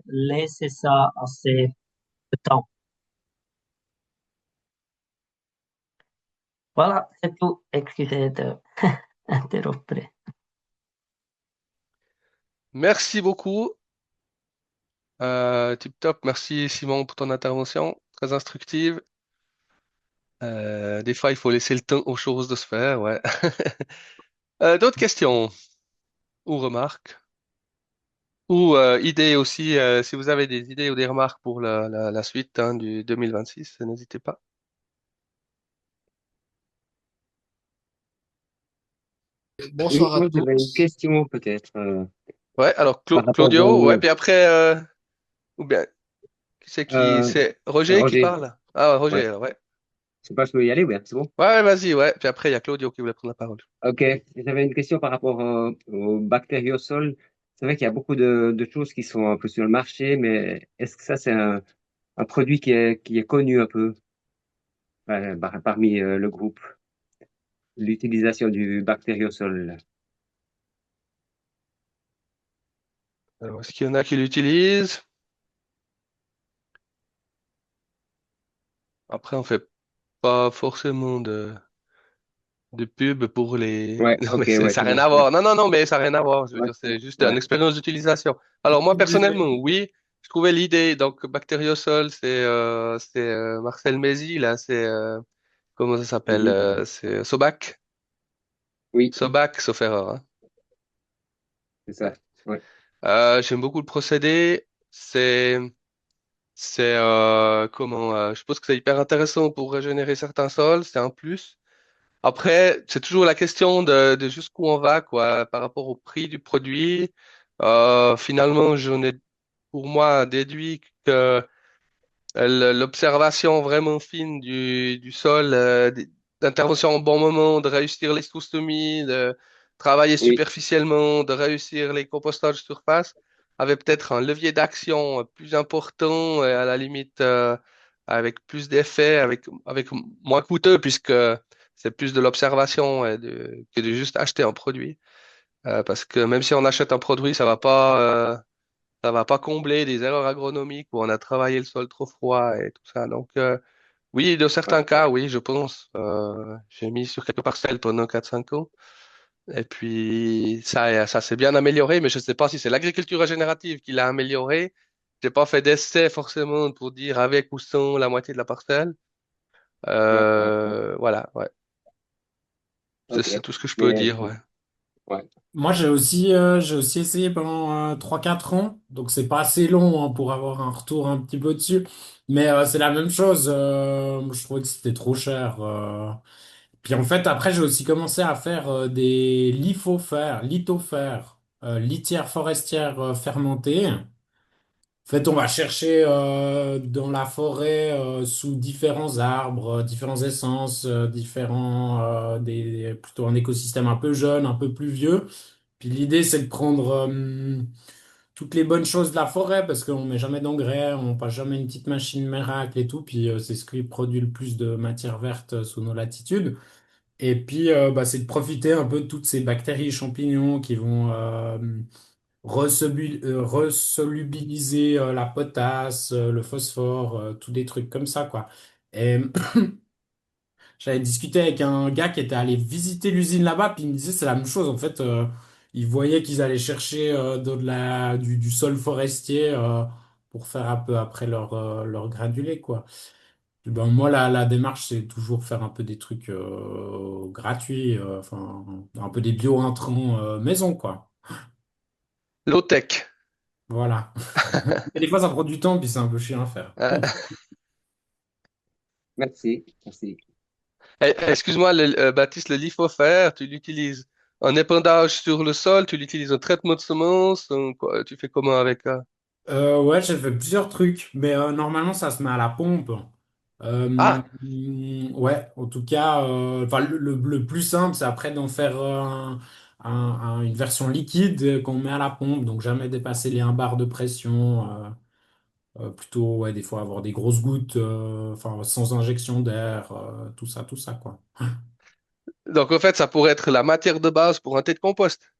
laisser ça assez de temps. Voilà, c'est tout. Excusez de interrompre. Merci beaucoup. Tip top. Merci Simon pour ton intervention. Très instructive. Des fois, il faut laisser le temps aux choses de se faire, ouais. D'autres questions ou remarques? Ou idées aussi, si vous avez des idées ou des remarques pour la suite hein, du 2026, n'hésitez pas. Oui, Bonsoir à moi j'avais une tous. question peut-être Ouais, alors par rapport Claudio, ouais, au puis après, ou bien, qui euh, c'est Roger qui Roger. parle? Ah, Roger, Ouais. alors, ouais. Je sais pas, je peux y aller, ouais, c'est bon. Ouais, ouais, vas-y, ouais. Puis après, il y a Claudio qui voulait prendre la parole. Ok, j'avais une question par rapport au bactériosol. C'est vrai qu'il y a beaucoup de choses qui sont un peu sur le marché, mais est-ce que ça c'est un produit qui est connu un peu parmi le groupe, l'utilisation du bactériosol? Alors, est-ce qu'il y en a qui l'utilisent? Après, on fait pas forcément de pub pour les. Ouais, Non, mais ok, ouais, ça c'est n'a rien bon. à Ouais, voir. Non, non, non, mais ça n'a rien à voir. Je veux ouais, dire, c'est juste une ouais, expérience d'utilisation. Alors, moi, personnellement, oui, je trouvais l'idée. Donc, Bacteriosol, c'est Marcel Mézy, là, comment ça s'appelle? mhm, C'est Sobac. oui, Sobac, sauf erreur. Hein. c'est ça. Ouais, J'aime beaucoup le procédé. Comment, je pense que c'est hyper intéressant pour régénérer certains sols. C'est un plus. Après, c'est toujours la question de jusqu'où on va, quoi, par rapport au prix du produit. Finalement, j'en ai pour moi déduit que l'observation vraiment fine du sol, d'intervention au bon moment, de réussir l'estostomies, de travailler oui, superficiellement, de réussir les compostages surface, avait peut-être un levier d'action plus important et à la limite avec plus d'effets, avec moins coûteux puisque c'est plus de l'observation que de juste acheter un produit. Parce que même si on achète un produit, ça va pas combler des erreurs agronomiques où on a travaillé le sol trop froid et tout ça. Donc, oui, dans ouais, certains cas, oui, je pense. J'ai mis sur quelques parcelles pendant 4 5 ans. Et puis, ça s'est bien amélioré, mais je ne sais pas si c'est l'agriculture régénérative qui l'a amélioré. J'ai pas fait d'essai forcément pour dire avec ou sans la moitié de la parcelle. ouais, ouais, ouais. Voilà, ouais. Ok, C'est tout ce que je peux mais dire, ouais. ouais, Moi, j'ai aussi essayé pendant 3-4 ans, donc c'est pas assez long hein, pour avoir un retour un petit peu dessus, mais c'est la même chose. Je trouvais que c'était trop cher. Puis en fait, après, j'ai aussi commencé à faire des lithofères, litières forestières fermentées. En fait, on va chercher dans la forêt sous différents arbres, différentes essences, plutôt un écosystème un peu jeune, un peu plus vieux. Puis l'idée, c'est de prendre toutes les bonnes choses de la forêt parce qu'on met jamais d'engrais, on passe jamais une petite machine miracle et tout. Puis c'est ce qui produit le plus de matière verte sous nos latitudes. Et puis bah, c'est de profiter un peu de toutes ces bactéries, champignons qui vont resolubiliser la potasse, le phosphore, tous des trucs comme ça, quoi. Et j'avais discuté avec un gars qui était allé visiter l'usine là-bas, puis il me disait c'est la même chose. En fait, il voyait qu'ils allaient chercher du sol forestier pour faire un peu après leur granulé, quoi. Ben, moi, la démarche, c'est toujours faire un peu des trucs gratuits, enfin, un peu des bio-intrants maison, quoi. Low-tech. Voilà. Et des fois, ça prend du temps, puis c'est un peu chiant à faire. Euh, Merci, merci. Excuse-moi, Baptiste, le lithofère, tu l'utilises en épandage sur le sol, tu l'utilises en traitement de semences, tu fais comment avec? Ouais, j'ai fait plusieurs trucs, mais normalement, ça se met à la pompe. Ah, Ouais, en tout cas, enfin, le plus simple, c'est après d'en faire une version liquide qu'on met à la pompe, donc jamais dépasser les 1 bar de pression. Plutôt, ouais, des fois avoir des grosses gouttes, enfin, sans injection d'air, tout ça, quoi. donc en fait, ça pourrait être la matière de base pour un thé de compost.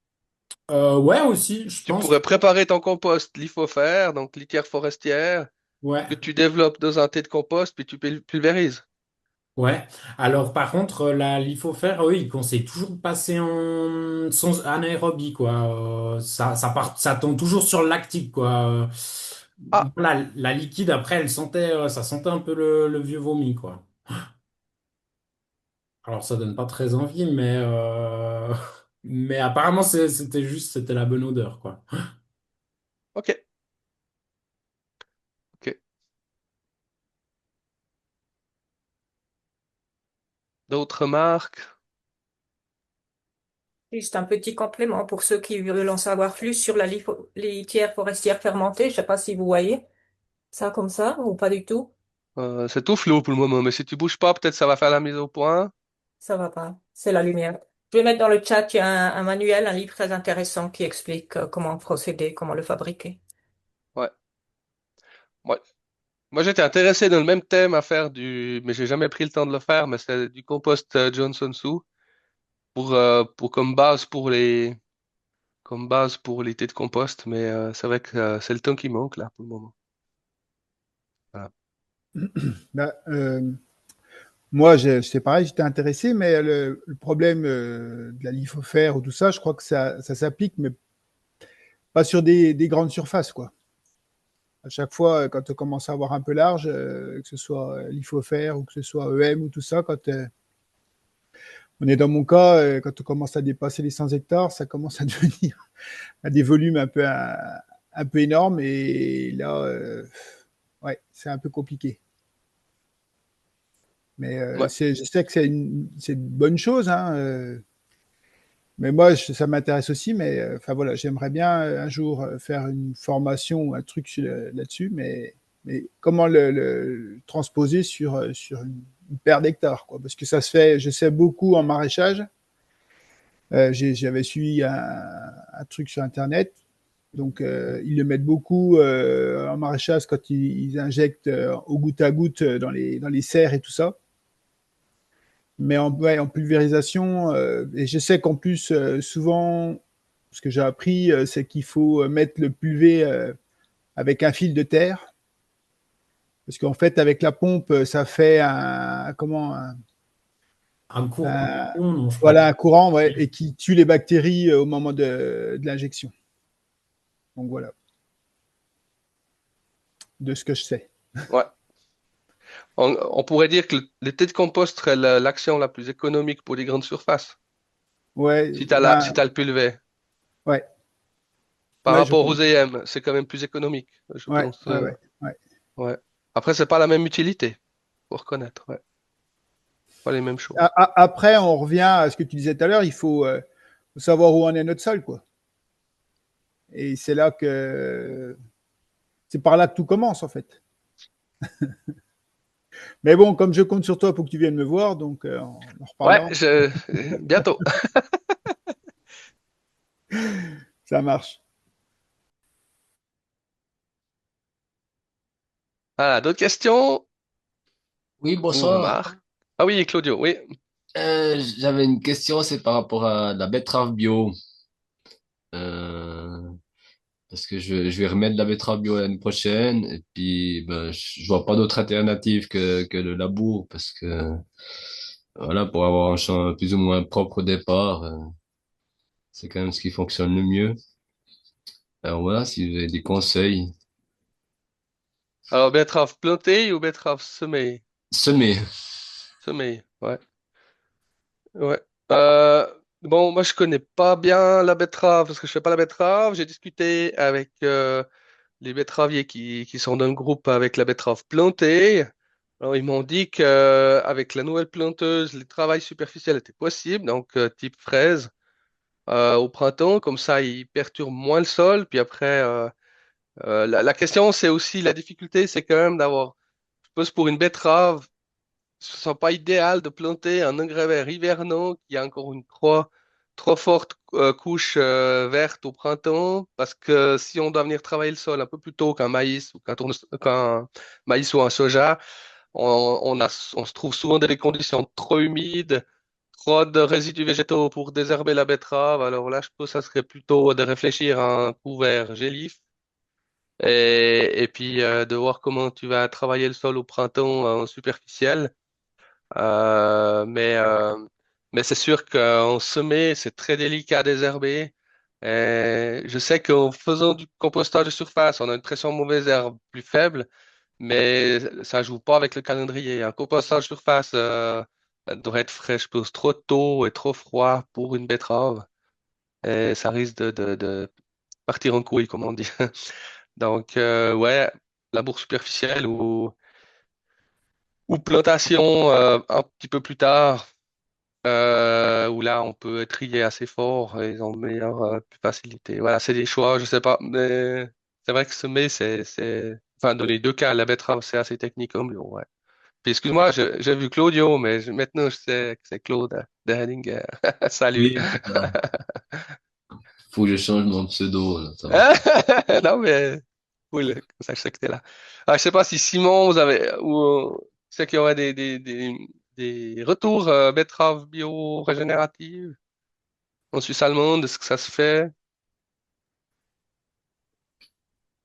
Ouais, aussi, je Tu pense. pourrais préparer ton compost lithofère, donc litière forestière, Ouais, que tu développes dans un thé de compost, puis tu pulvérises. ouais. Alors, par contre, la lithofère, eux, ils conseillent toujours de passer en sans anaérobie, quoi. Ça tombe toujours sur le lactique, quoi. Ah, La liquide, après, ça sentait un peu le vieux vomi, quoi. Alors, ça donne pas très envie, mais apparemment, c'était la bonne odeur, quoi. ok, ok. D'autres marques? Juste un petit complément pour ceux qui veulent en savoir plus sur la litière forestière fermentée. Je ne sais pas si vous voyez ça comme ça ou pas du tout. C'est tout flou pour le moment, mais si tu bouges pas, peut-être ça va faire la mise au point. Ça va pas. C'est la lumière. Je vais mettre dans le chat, il y a un manuel, un livre très intéressant qui explique comment procéder, comment le fabriquer. Ouais. Moi, moi j'étais intéressé dans le même thème à faire mais j'ai jamais pris le temps de le faire, mais c'est du compost Johnson Su pour comme base pour les thés de compost, mais c'est vrai que c'est le temps qui manque là pour le moment. Voilà. Bah, moi, c'est pareil, j'étais intéressé, mais le problème de la lithofère ou tout ça, je crois que ça s'applique, mais pas sur des grandes surfaces, quoi. À chaque fois, quand on commence à avoir un peu large, que ce soit lithofère ou que ce soit EM ou tout ça, quand on est dans mon cas, quand on commence à dépasser les 100 hectares, ça commence à devenir à des volumes un peu énormes, et là, ouais, c'est un peu compliqué. Mais Ouais. je sais que c'est une bonne chose, hein, mais moi, ça m'intéresse aussi. Mais enfin voilà, j'aimerais bien un jour faire une formation ou un truc là-dessus, mais comment le transposer sur une paire d'hectares, quoi. Parce que ça se fait, je sais beaucoup en maraîchage. J'avais suivi un truc sur Internet. Donc, ils le mettent beaucoup en maraîchage quand ils injectent au goutte à goutte dans les serres et tout ça. Mais ouais, en pulvérisation, et je sais qu'en plus, souvent, ce que j'ai appris, c'est qu'il faut mettre le pulvé avec un fil de terre. Parce qu'en fait, avec la pompe, ça fait Un courant, non, je crois. voilà, un courant, ouais, et qui tue les bactéries au moment de l'injection. Donc voilà, de ce que je sais. Ouais. On pourrait dire que le thé de compost serait l'action la plus économique pour les grandes surfaces, Ouais, si ben, si t'as le pulvé. ouais, Par ouais, je rapport aux pense. EM, c'est quand même plus économique, je Ouais, pense. ouais, ouais, ouais. Ouais. Après, c'est pas la même utilité, faut reconnaître. Ouais. Pas les mêmes choses. Après, on revient à ce que tu disais tout à l'heure, faut savoir où en est notre sol, quoi. Et c'est là que c'est par là que tout commence, en fait. Mais bon, comme je compte sur toi pour que tu viennes me voir, donc on en Ouais, reparlera. bientôt. Ça marche. Ah, d'autres questions Oui, ou bonsoir. remarques? Ah oui, Claudio, oui. J'avais une question, c'est par rapport à la betterave bio. Euh, Parce que je vais remettre de la betterave bio l'année prochaine et puis ben, je vois pas d'autre alternative que le labour parce que voilà, pour avoir un champ plus ou moins propre au départ, c'est quand même ce qui fonctionne le mieux. Alors voilà, si vous avez des conseils. Alors, betterave plantée ou betterave semée? Semer. Semer, ouais. Ouais. Euh, bon, moi, je connais pas bien la betterave parce que je fais pas la betterave. J'ai discuté avec les betteraviers qui sont dans le groupe avec la betterave plantée. Alors, ils m'ont dit qu'avec la nouvelle planteuse, les travails superficiels étaient possibles, donc type fraise, au printemps. Comme ça, ils perturbent moins le sol. Puis après, la question, c'est aussi la difficulté, c'est quand même d'avoir, je suppose, pour une betterave, ce ne soit pas idéal de planter un engrais vert hivernant qui a encore une trop forte couche verte au printemps, parce que si on doit venir travailler le sol un peu plus tôt qu'un maïs ou qu'un maïs ou un soja, on se trouve souvent dans des conditions trop humides, trop de résidus végétaux pour désherber la betterave. Alors là, je pense que ça serait plutôt de réfléchir à un couvert gélif et puis de voir comment tu vas travailler le sol au printemps en superficiel. Euh, mais euh, mais c'est sûr qu'en semé, c'est très délicat à désherber. Et je sais qu'en faisant du compostage de surface, on a une pression mauvaise herbe plus faible, mais ça joue pas avec le calendrier. Un compostage de surface ça devrait être frais, je pense, trop tôt et trop froid pour une betterave. Et ça risque de partir en couille, comme on dit. Donc, ouais, labour superficiel ou plantation un petit peu plus tard. Où là on peut trier assez fort et ils ont une meilleure plus facilité. Voilà, c'est des choix, je sais pas, mais c'est vrai que semer, enfin dans les deux cas, la betterave c'est assez technique comme l'eau, ouais. Puis excuse-moi, j'ai vu Claudio, mais maintenant je sais que c'est Claude de Henninger. Salut. Oui, faut que je change mon pseudo, là, ça va. Non mais cool, comme ça je sais que t'es là. Ah, je sais pas si Simon, vous avez ou c'est qu'il y aurait des retours betterave bio-régénérative en Suisse allemande, est-ce que ça se fait?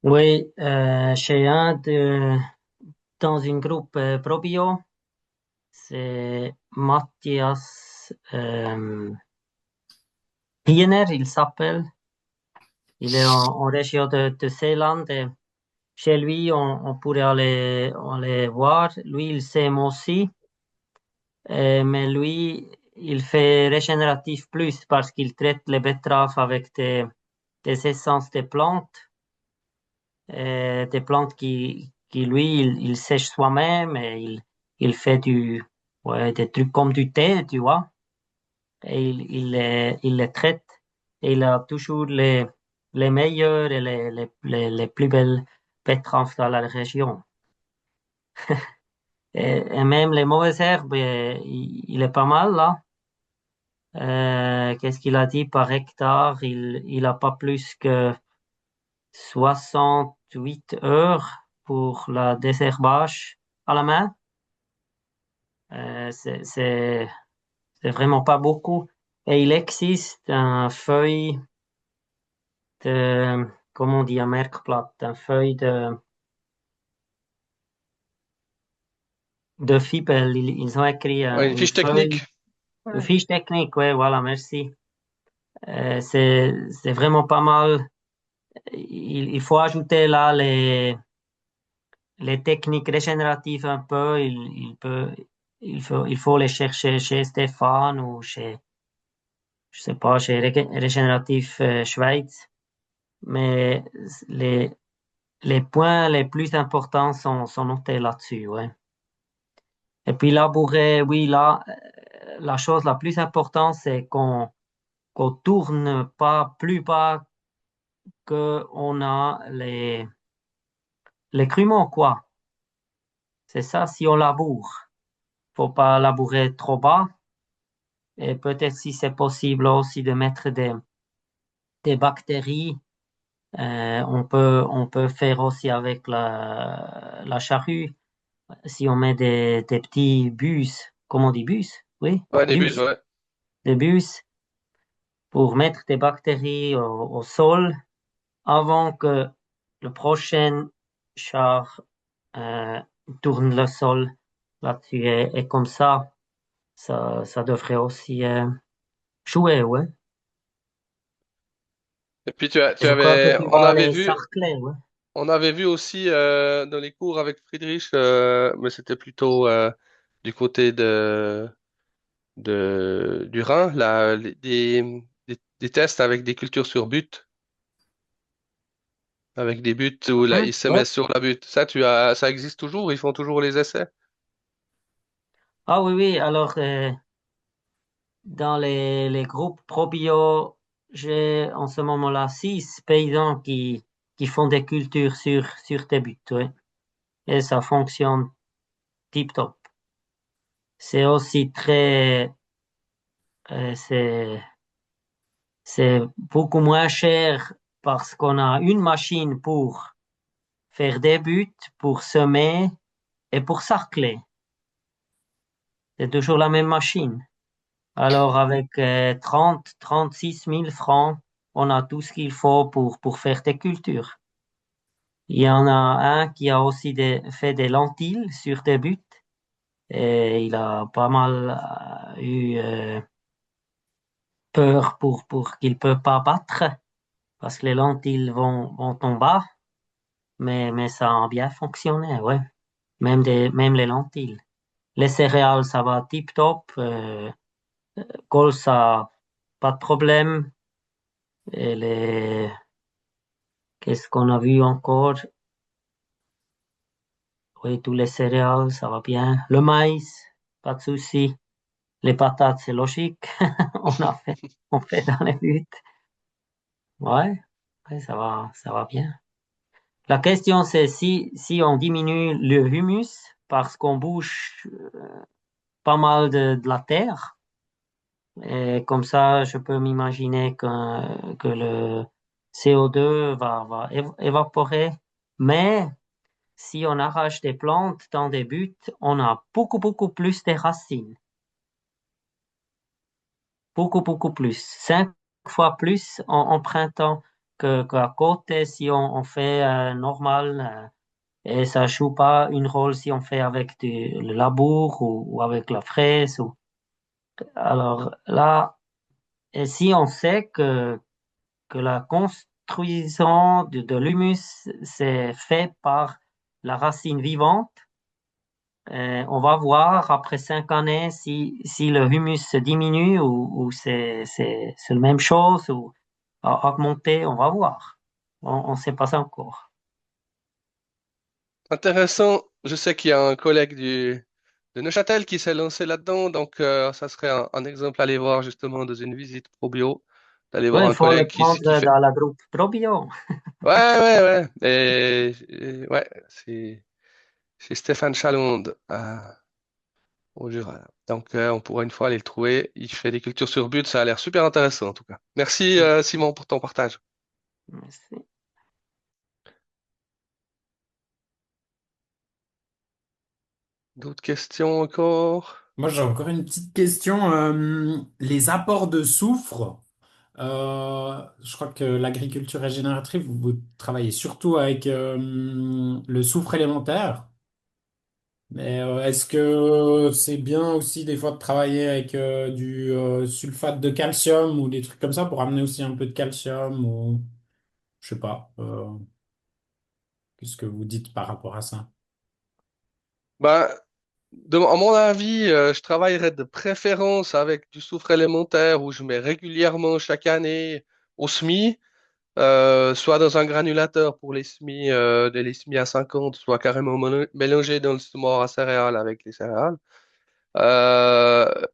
Oui, chez dans une groupe ProBio, c'est Matthias Piener, il s'appelle. Il est en région de Seeland. Et chez lui, on pourrait aller voir. Lui, il sème aussi. Mais lui, il fait régénératif plus parce qu'il traite les betteraves avec des essences de plantes, des plantes qui lui, il sèche soi-même et il fait ouais, des trucs comme du thé, tu vois, et il les traite et il a toujours les meilleures et les plus belles betteraves dans la région. Et même les mauvaises herbes, il est pas mal là. Qu'est-ce qu'il a dit par hectare? Il a pas plus que 68 heures pour la désherbage à la main. Euh, c'est, c'est, c'est vraiment pas beaucoup. Et il existe un feuille de, comment on dit, un merkblad, un feuille de Fibel. Ils ont écrit Ouais, une une fiche feuille, technique. une Ouais. fiche technique, ouais, voilà, merci. C'est vraiment pas mal. Il faut ajouter là les techniques régénératives un peu. Il faut les chercher chez Stéphane ou je sais pas, chez Régénératif Schweiz. Mais les, les points les plus importants sont notés là-dessus, ouais. Et puis labourer, oui, là, la chose la plus importante, c'est qu'on tourne pas plus bas que on a les cruments, quoi. C'est ça, si on laboure. Faut pas labourer trop bas. Et peut-être si c'est possible aussi de mettre des bactéries, on peut faire aussi avec la charrue. Si on met des petits bus, comment on dit bus? Oui, Ouais, des bus, bus. ouais. Des bus pour mettre des bactéries au sol avant que le prochain char euh, tourne le sol là-dessus. Et comme ça devrait aussi jouer, ouais. Et puis Et je crois que tu on vas avait les vu, sarcler, ouais. On avait vu aussi dans les cours avec Friedrich, mais c'était plutôt du côté du Rhin, là, des tests avec des cultures sur but, avec des buts où là, ils se Ouais. mettent sur la butte. Ça existe toujours, ils font toujours les essais. Ah oui, oui. Alors, dans les groupes ProBio, j'ai en ce moment-là 6 paysans qui font des cultures sur tes buts. Ouais. Et ça fonctionne tip-top. C'est aussi c'est beaucoup moins cher parce qu'on a une machine pour faire des buts, pour semer et pour sarcler. C'est toujours la même machine. Alors avec 36 000 francs, on a tout ce qu'il faut pour faire des cultures. Il y en a un qui a aussi fait des lentilles sur des buts et il a pas mal eu peur pour qu'il ne peut pas battre parce que les lentilles vont en bas, mais ça a bien fonctionné, ouais. Même les lentilles. Les céréales, ça va tip-top. Colza, pas de problème. Et qu'est-ce qu'on a vu encore? Oui, tous les céréales, ça va bien. Le maïs, pas de souci. Les patates, c'est logique. On a fait, on fait dans les buts. Ouais, ouais, ça va bien. La question, c'est si on diminue le humus parce qu'on bouge pas mal de la terre, et comme ça, je peux m'imaginer que le CO2 va évaporer. Mais si on arrache des plantes dans des buts, on a beaucoup plus de racines. Beaucoup plus. 5 fois plus en printemps qu'à côté si on fait normal. Et ça joue pas une rôle si on fait avec le labour ou avec la fraise. Alors là, et si on sait que la construction de l'humus, c'est fait par la racine vivante, on va voir après 5 années si le humus se diminue ou c'est la même chose ou a augmenté, on va voir. On ne sait pas encore. Intéressant. Je sais qu'il y a un collègue de Neuchâtel qui s'est lancé là-dedans, donc ça serait un exemple à aller voir justement dans une visite ProBio, d'aller voir Ouais, il un faut le collègue prendre qui fait. dans la groupe ProBio. Ouais. Ouais, c'est Stéphane Chalonde au Jura. Donc on pourra une fois aller le trouver. Il fait des cultures sur but, ça a l'air super intéressant en tout cas. Merci Simon pour ton partage. Merci. D'autres questions encore? Moi, j'ai encore une petite question. Les apports de soufre, je crois que l'agriculture régénérative, vous travaillez surtout avec le soufre élémentaire. Mais est-ce que c'est bien aussi des fois de travailler avec du sulfate de calcium ou des trucs comme ça pour amener aussi un peu de calcium ou je sais pas. Qu'est-ce que vous dites par rapport à ça? Ben, à mon avis, je travaillerais de préférence avec du soufre élémentaire où je mets régulièrement chaque année au SMI, soit dans un granulateur pour les SMI, les SMI à 50, soit carrément mélangé dans le semoir à céréales avec les céréales.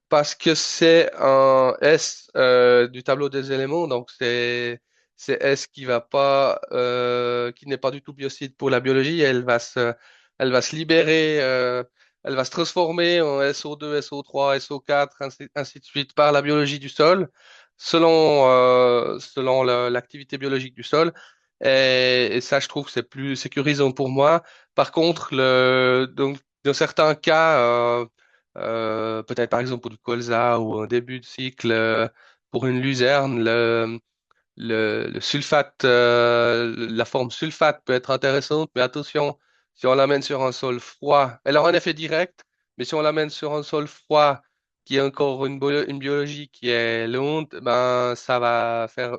Parce que c'est un S du tableau des éléments, donc c'est S qui va pas qui n'est pas du tout biocide pour la biologie, elle va se libérer, elle va se transformer en SO2, SO3, SO4, ainsi de suite par la biologie du sol, selon l'activité biologique du sol. Et ça, je trouve que c'est plus sécurisant pour moi. Par contre, donc dans certains cas peut-être par exemple pour du colza ou un début de cycle pour une luzerne, le sulfate, la forme sulfate peut être intéressante, mais attention, si on l'amène sur un sol froid, elle aura un effet direct, mais si on l'amène sur un sol froid qui a encore une biologie qui est lente, ben ça va faire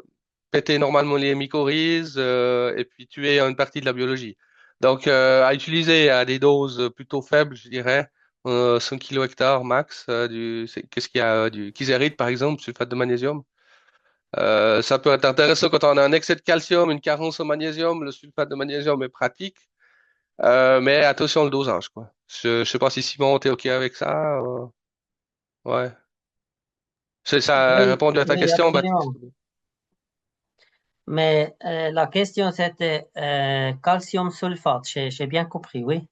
péter normalement les mycorhizes et puis tuer une partie de la biologie. Donc, à utiliser à des doses plutôt faibles, je dirais, 100 kilo hectare max, qu'est-ce qu'il y a, du kizérite par exemple, sulfate de magnésium. Ça peut être intéressant quand on a un excès de calcium, une carence en magnésium, le sulfate de magnésium est pratique, mais attention au dosage, quoi. Je sais pas si Simon, t'es OK avec ça? Ouais. Ça a Oui, répondu à ta oui, question, Baptiste? absolument. Mais la question, c'était calcium sulfate. J'ai bien compris, oui.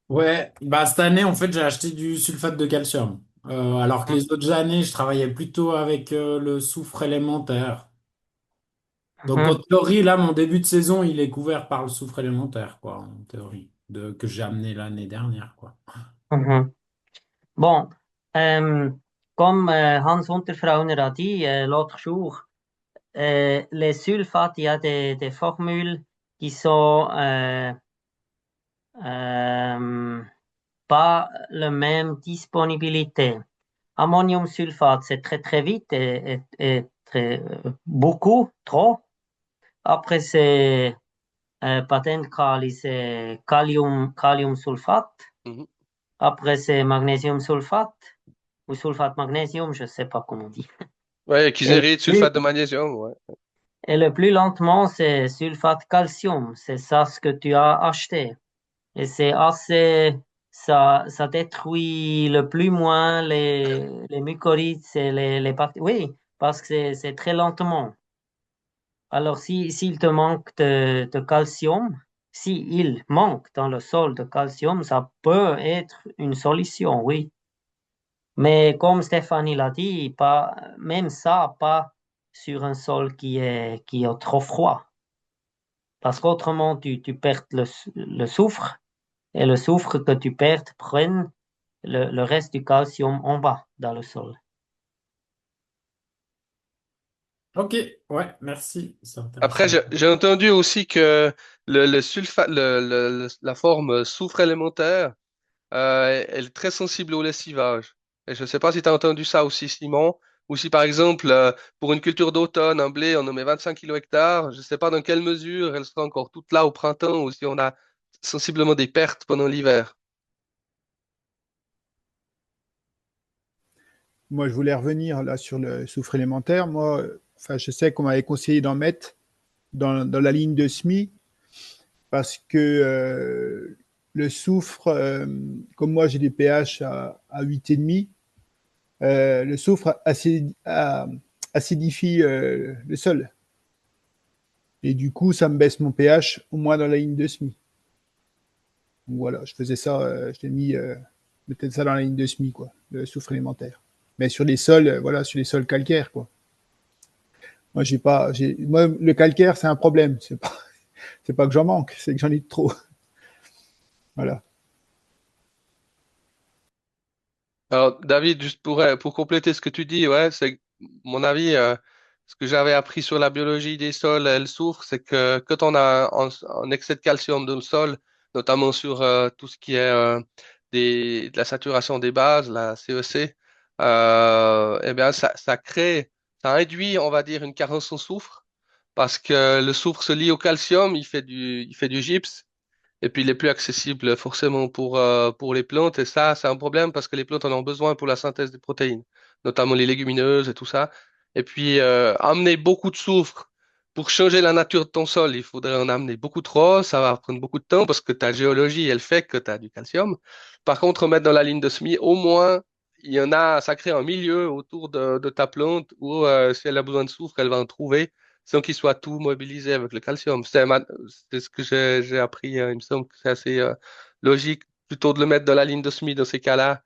Ouais, bah cette année, en fait, j'ai acheté du sulfate de calcium. Alors que Mhm, les autres années, je travaillais plutôt avec le soufre élémentaire. Donc, en mhm, théorie, là, mon début de saison, il est couvert par le soufre élémentaire, quoi, en théorie, que j'ai amené l'année dernière, quoi. mhm. Bon, euh, comme Hans Unterfrauner a dit l'autre jour, les sulfates, il y a des formules qui sont euh, pas la même disponibilité. Ammonium sulfate, c'est très très vite et très, beaucoup, trop. Après, c'est patent kali, c'est kalium sulfate. Mhm. Après, c'est magnésium sulfate ou sulfate magnésium, je ne sais pas comment on dit. Ouais, Et le kizérite, plus, sulfate de magnésium, ouais. et le plus lentement, c'est sulfate calcium. C'est ça ce que tu as acheté. Et c'est assez, ça détruit le plus moins les mycorhizes et les parties. Oui, parce que c'est très lentement. Alors, s'il te manque de calcium, s'il manque dans le sol de calcium, ça peut être une solution, oui. Mais comme Stéphanie l'a dit, pas, même ça, pas sur un sol qui est trop froid. Parce qu'autrement, tu perds le soufre et le soufre que tu perds prenne le reste du calcium en bas dans le sol. Ok, ouais, merci, c'est Après, intéressant. j'ai entendu aussi que le sulfate, la forme soufre élémentaire, elle est très sensible au lessivage. Et je ne sais pas si tu as entendu ça aussi, Simon, ou si par exemple, pour une culture d'automne, un blé, on en met 25 kilo hectares, je ne sais pas dans quelle mesure elle sera encore toute là au printemps, ou si on a sensiblement des pertes pendant l'hiver. Moi, je voulais revenir là sur le soufre élémentaire. Moi, enfin, je sais qu'on m'avait conseillé d'en mettre dans la ligne de SMI parce que le soufre, comme moi j'ai des pH à 8,5, le soufre acidifie le sol. Et du coup, ça me baisse mon pH au moins dans la ligne de SMI. Donc voilà, je faisais ça, je l'ai mis, mettais ça dans la ligne de SMI, quoi, le soufre élémentaire. Mais sur les sols, voilà, sur les sols calcaires, quoi. Moi, moi, le calcaire, c'est un problème. C'est pas que j'en manque, c'est que j'en ai de trop. Voilà. Alors, David, juste pour compléter ce que tu dis, ouais, c'est mon avis, ce que j'avais appris sur la biologie des sols et le soufre, c'est que quand on a un excès de calcium dans le sol, notamment sur tout ce qui est de la saturation des bases, la CEC, eh bien, ça réduit, on va dire, une carence en soufre, parce que le soufre se lie au calcium, il fait du gypse. Et puis, il est plus accessible forcément pour les plantes. Et ça, c'est un problème parce que les plantes en ont besoin pour la synthèse des protéines, notamment les légumineuses et tout ça. Et puis, amener beaucoup de soufre pour changer la nature de ton sol, il faudrait en amener beaucoup trop. Ça va prendre beaucoup de temps parce que ta géologie, elle fait que tu as du calcium. Par contre, mettre dans la ligne de semis, au moins, il y en a, ça crée un milieu autour de ta plante où, si elle a besoin de soufre, elle va en trouver sans qu'il soit tout mobilisé avec le calcium. C'est ce que j'ai appris. Il me semble que c'est assez logique plutôt de le mettre dans la ligne de semis dans ces cas-là,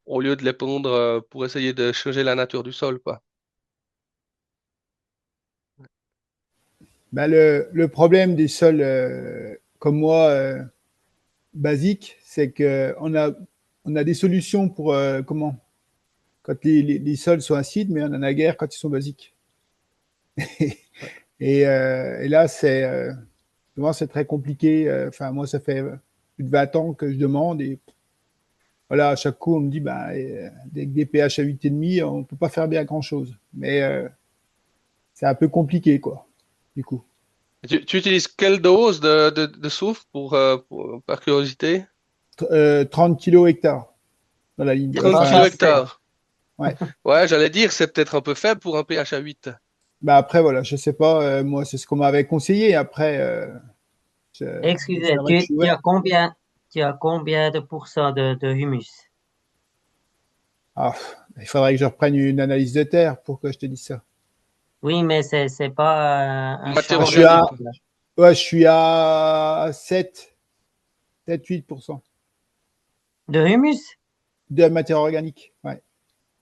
au lieu de les pondre pour essayer de changer la nature du sol, quoi. Ben, le problème des sols comme moi, basiques, c'est on a des solutions pour comment quand les sols sont acides, mais on en a guère quand ils sont basiques. Et là, souvent, c'est très compliqué. Enfin, moi, ça fait plus de 20 ans que je demande et voilà, à chaque coup, on me dit, bah, avec des pH à 8,5, on ne peut pas faire bien grand-chose. Mais c'est un peu compliqué, quoi, du coup. Tu utilises quelle dose de soufre par curiosité? 30 kilos hectares dans la ligne. C'est 30 pas kilos assez. hectares. Ouais. Ouais, j'allais dire, c'est peut-être un peu faible pour un pH à 8. Bah après, voilà, je sais pas, moi, c'est ce qu'on m'avait conseillé. Après, c'est Excusez, vrai que je suis ouvert. tu as combien de pourcents de humus? Ah, il faudrait que je reprenne une analyse de terre pour que je te dise ça. Oui, mais c'est pas un Matière Moi, champ je suis à, organique. d'étude. ouais, je suis à 7-8% De humus? de matière organique. Ouais.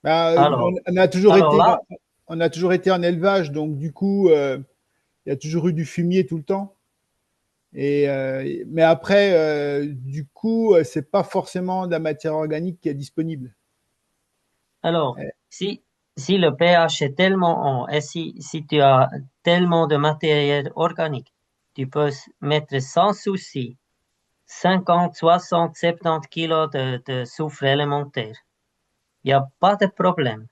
Bah, Alors, on a toujours alors été, là, on a toujours été en élevage, donc du coup, il y a toujours eu du fumier tout le temps. Mais après, du coup, c'est pas forcément de la matière organique qui est disponible. alors, Euh, si, si le pH est tellement haut et si tu as tellement de matériel organique, tu peux mettre sans souci 50, 60, 70 kilos de soufre élémentaire. Il n'y a pas de problème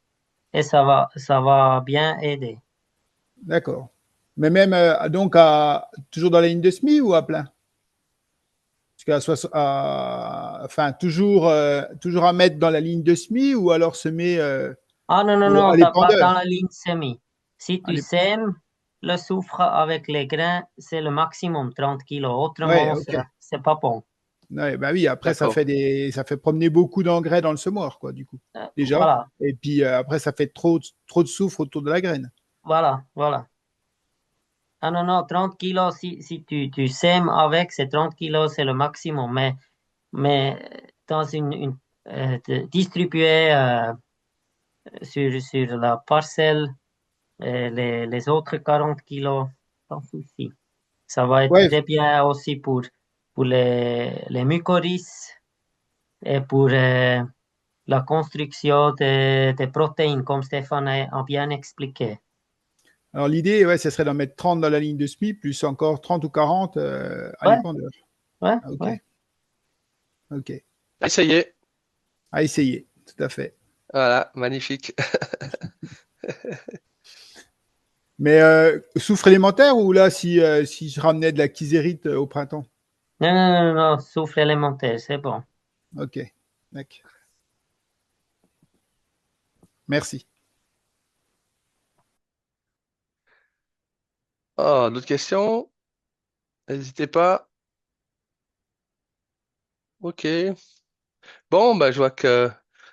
et ça va bien aider. D'accord. Mais même donc toujours dans la ligne de semis ou à plein? Parce enfin, toujours à mettre dans la ligne de semis ou alors semer Ah non, non, à non, t'as pas dans l'épandeur? la ligne semi. Si À tu l'ép- sèmes le soufre avec les grains, c'est le maximum 30 kilos. Ouais, Autrement, ok. c'est pas bon. Ouais, bah oui, après D'accord. ça fait promener beaucoup d'engrais dans le semoir, quoi, du coup. Déjà. Voilà, Et puis après, ça fait trop de soufre autour de la graine. voilà. Ah non, non, 30 kilos, si tu sèmes avec, c'est 30 kilos, c'est le maximum. Mais dans distribuer sur la parcelle, les autres 40 kilos, sans souci. Ça va être Ouais, très bien aussi pour les mycorhizes et pour la construction des protéines, comme Stéphane a bien expliqué. alors l'idée, ouais, ce serait d'en mettre 30 dans la ligne de SMI, plus encore 30 ou 40 à Ouais, l'épandeur. ouais, Ah, ok, ouais. ok. Essayez. À essayer, tout à fait. Voilà, magnifique. Mais soufre élémentaire ou là, si je ramenais de la kysérite au printemps? Non, non, non, non, soufre élémentaire, c'est bon. Ok, d'accord. Merci. Oh, d'autres questions? N'hésitez pas. Ok. Bon, bah, je vois que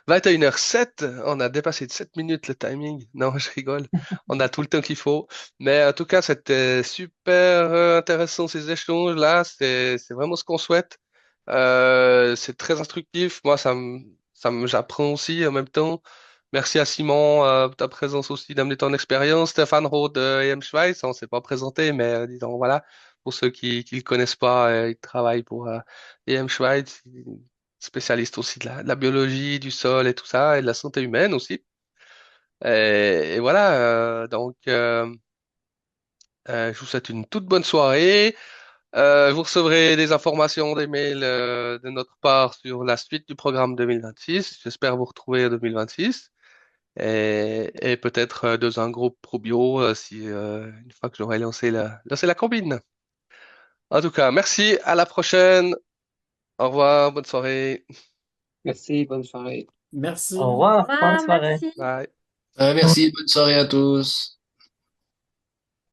21h07, on a dépassé de 7 minutes le timing. Non, je rigole. On a tout le temps qu'il faut. Mais en tout cas, c'était super intéressant ces échanges-là. C'est vraiment ce qu'on souhaite. C'est très instructif. Moi, j'apprends aussi en même temps. Merci à Simon pour ta présence aussi, d'amener ton expérience. Stéphane Roth de EM Schweiz, on ne s'est pas présenté, mais disons voilà, pour ceux qui ne le connaissent pas, il travaille pour EM Schweiz, spécialiste aussi de la biologie, du sol et tout ça, et de la santé humaine aussi. Et voilà, je vous souhaite une toute bonne soirée. Vous recevrez des informations, des mails de notre part sur la suite du programme 2026. J'espère vous retrouver en 2026 et peut-être dans un groupe probio si une fois que j'aurai lancé la combine. En tout cas, merci, à la prochaine. Au revoir, bonne soirée. Merci, bonne soirée. Au Merci. revoir, bonne Ah, soirée. merci. Bye. Merci, bonne soirée à tous.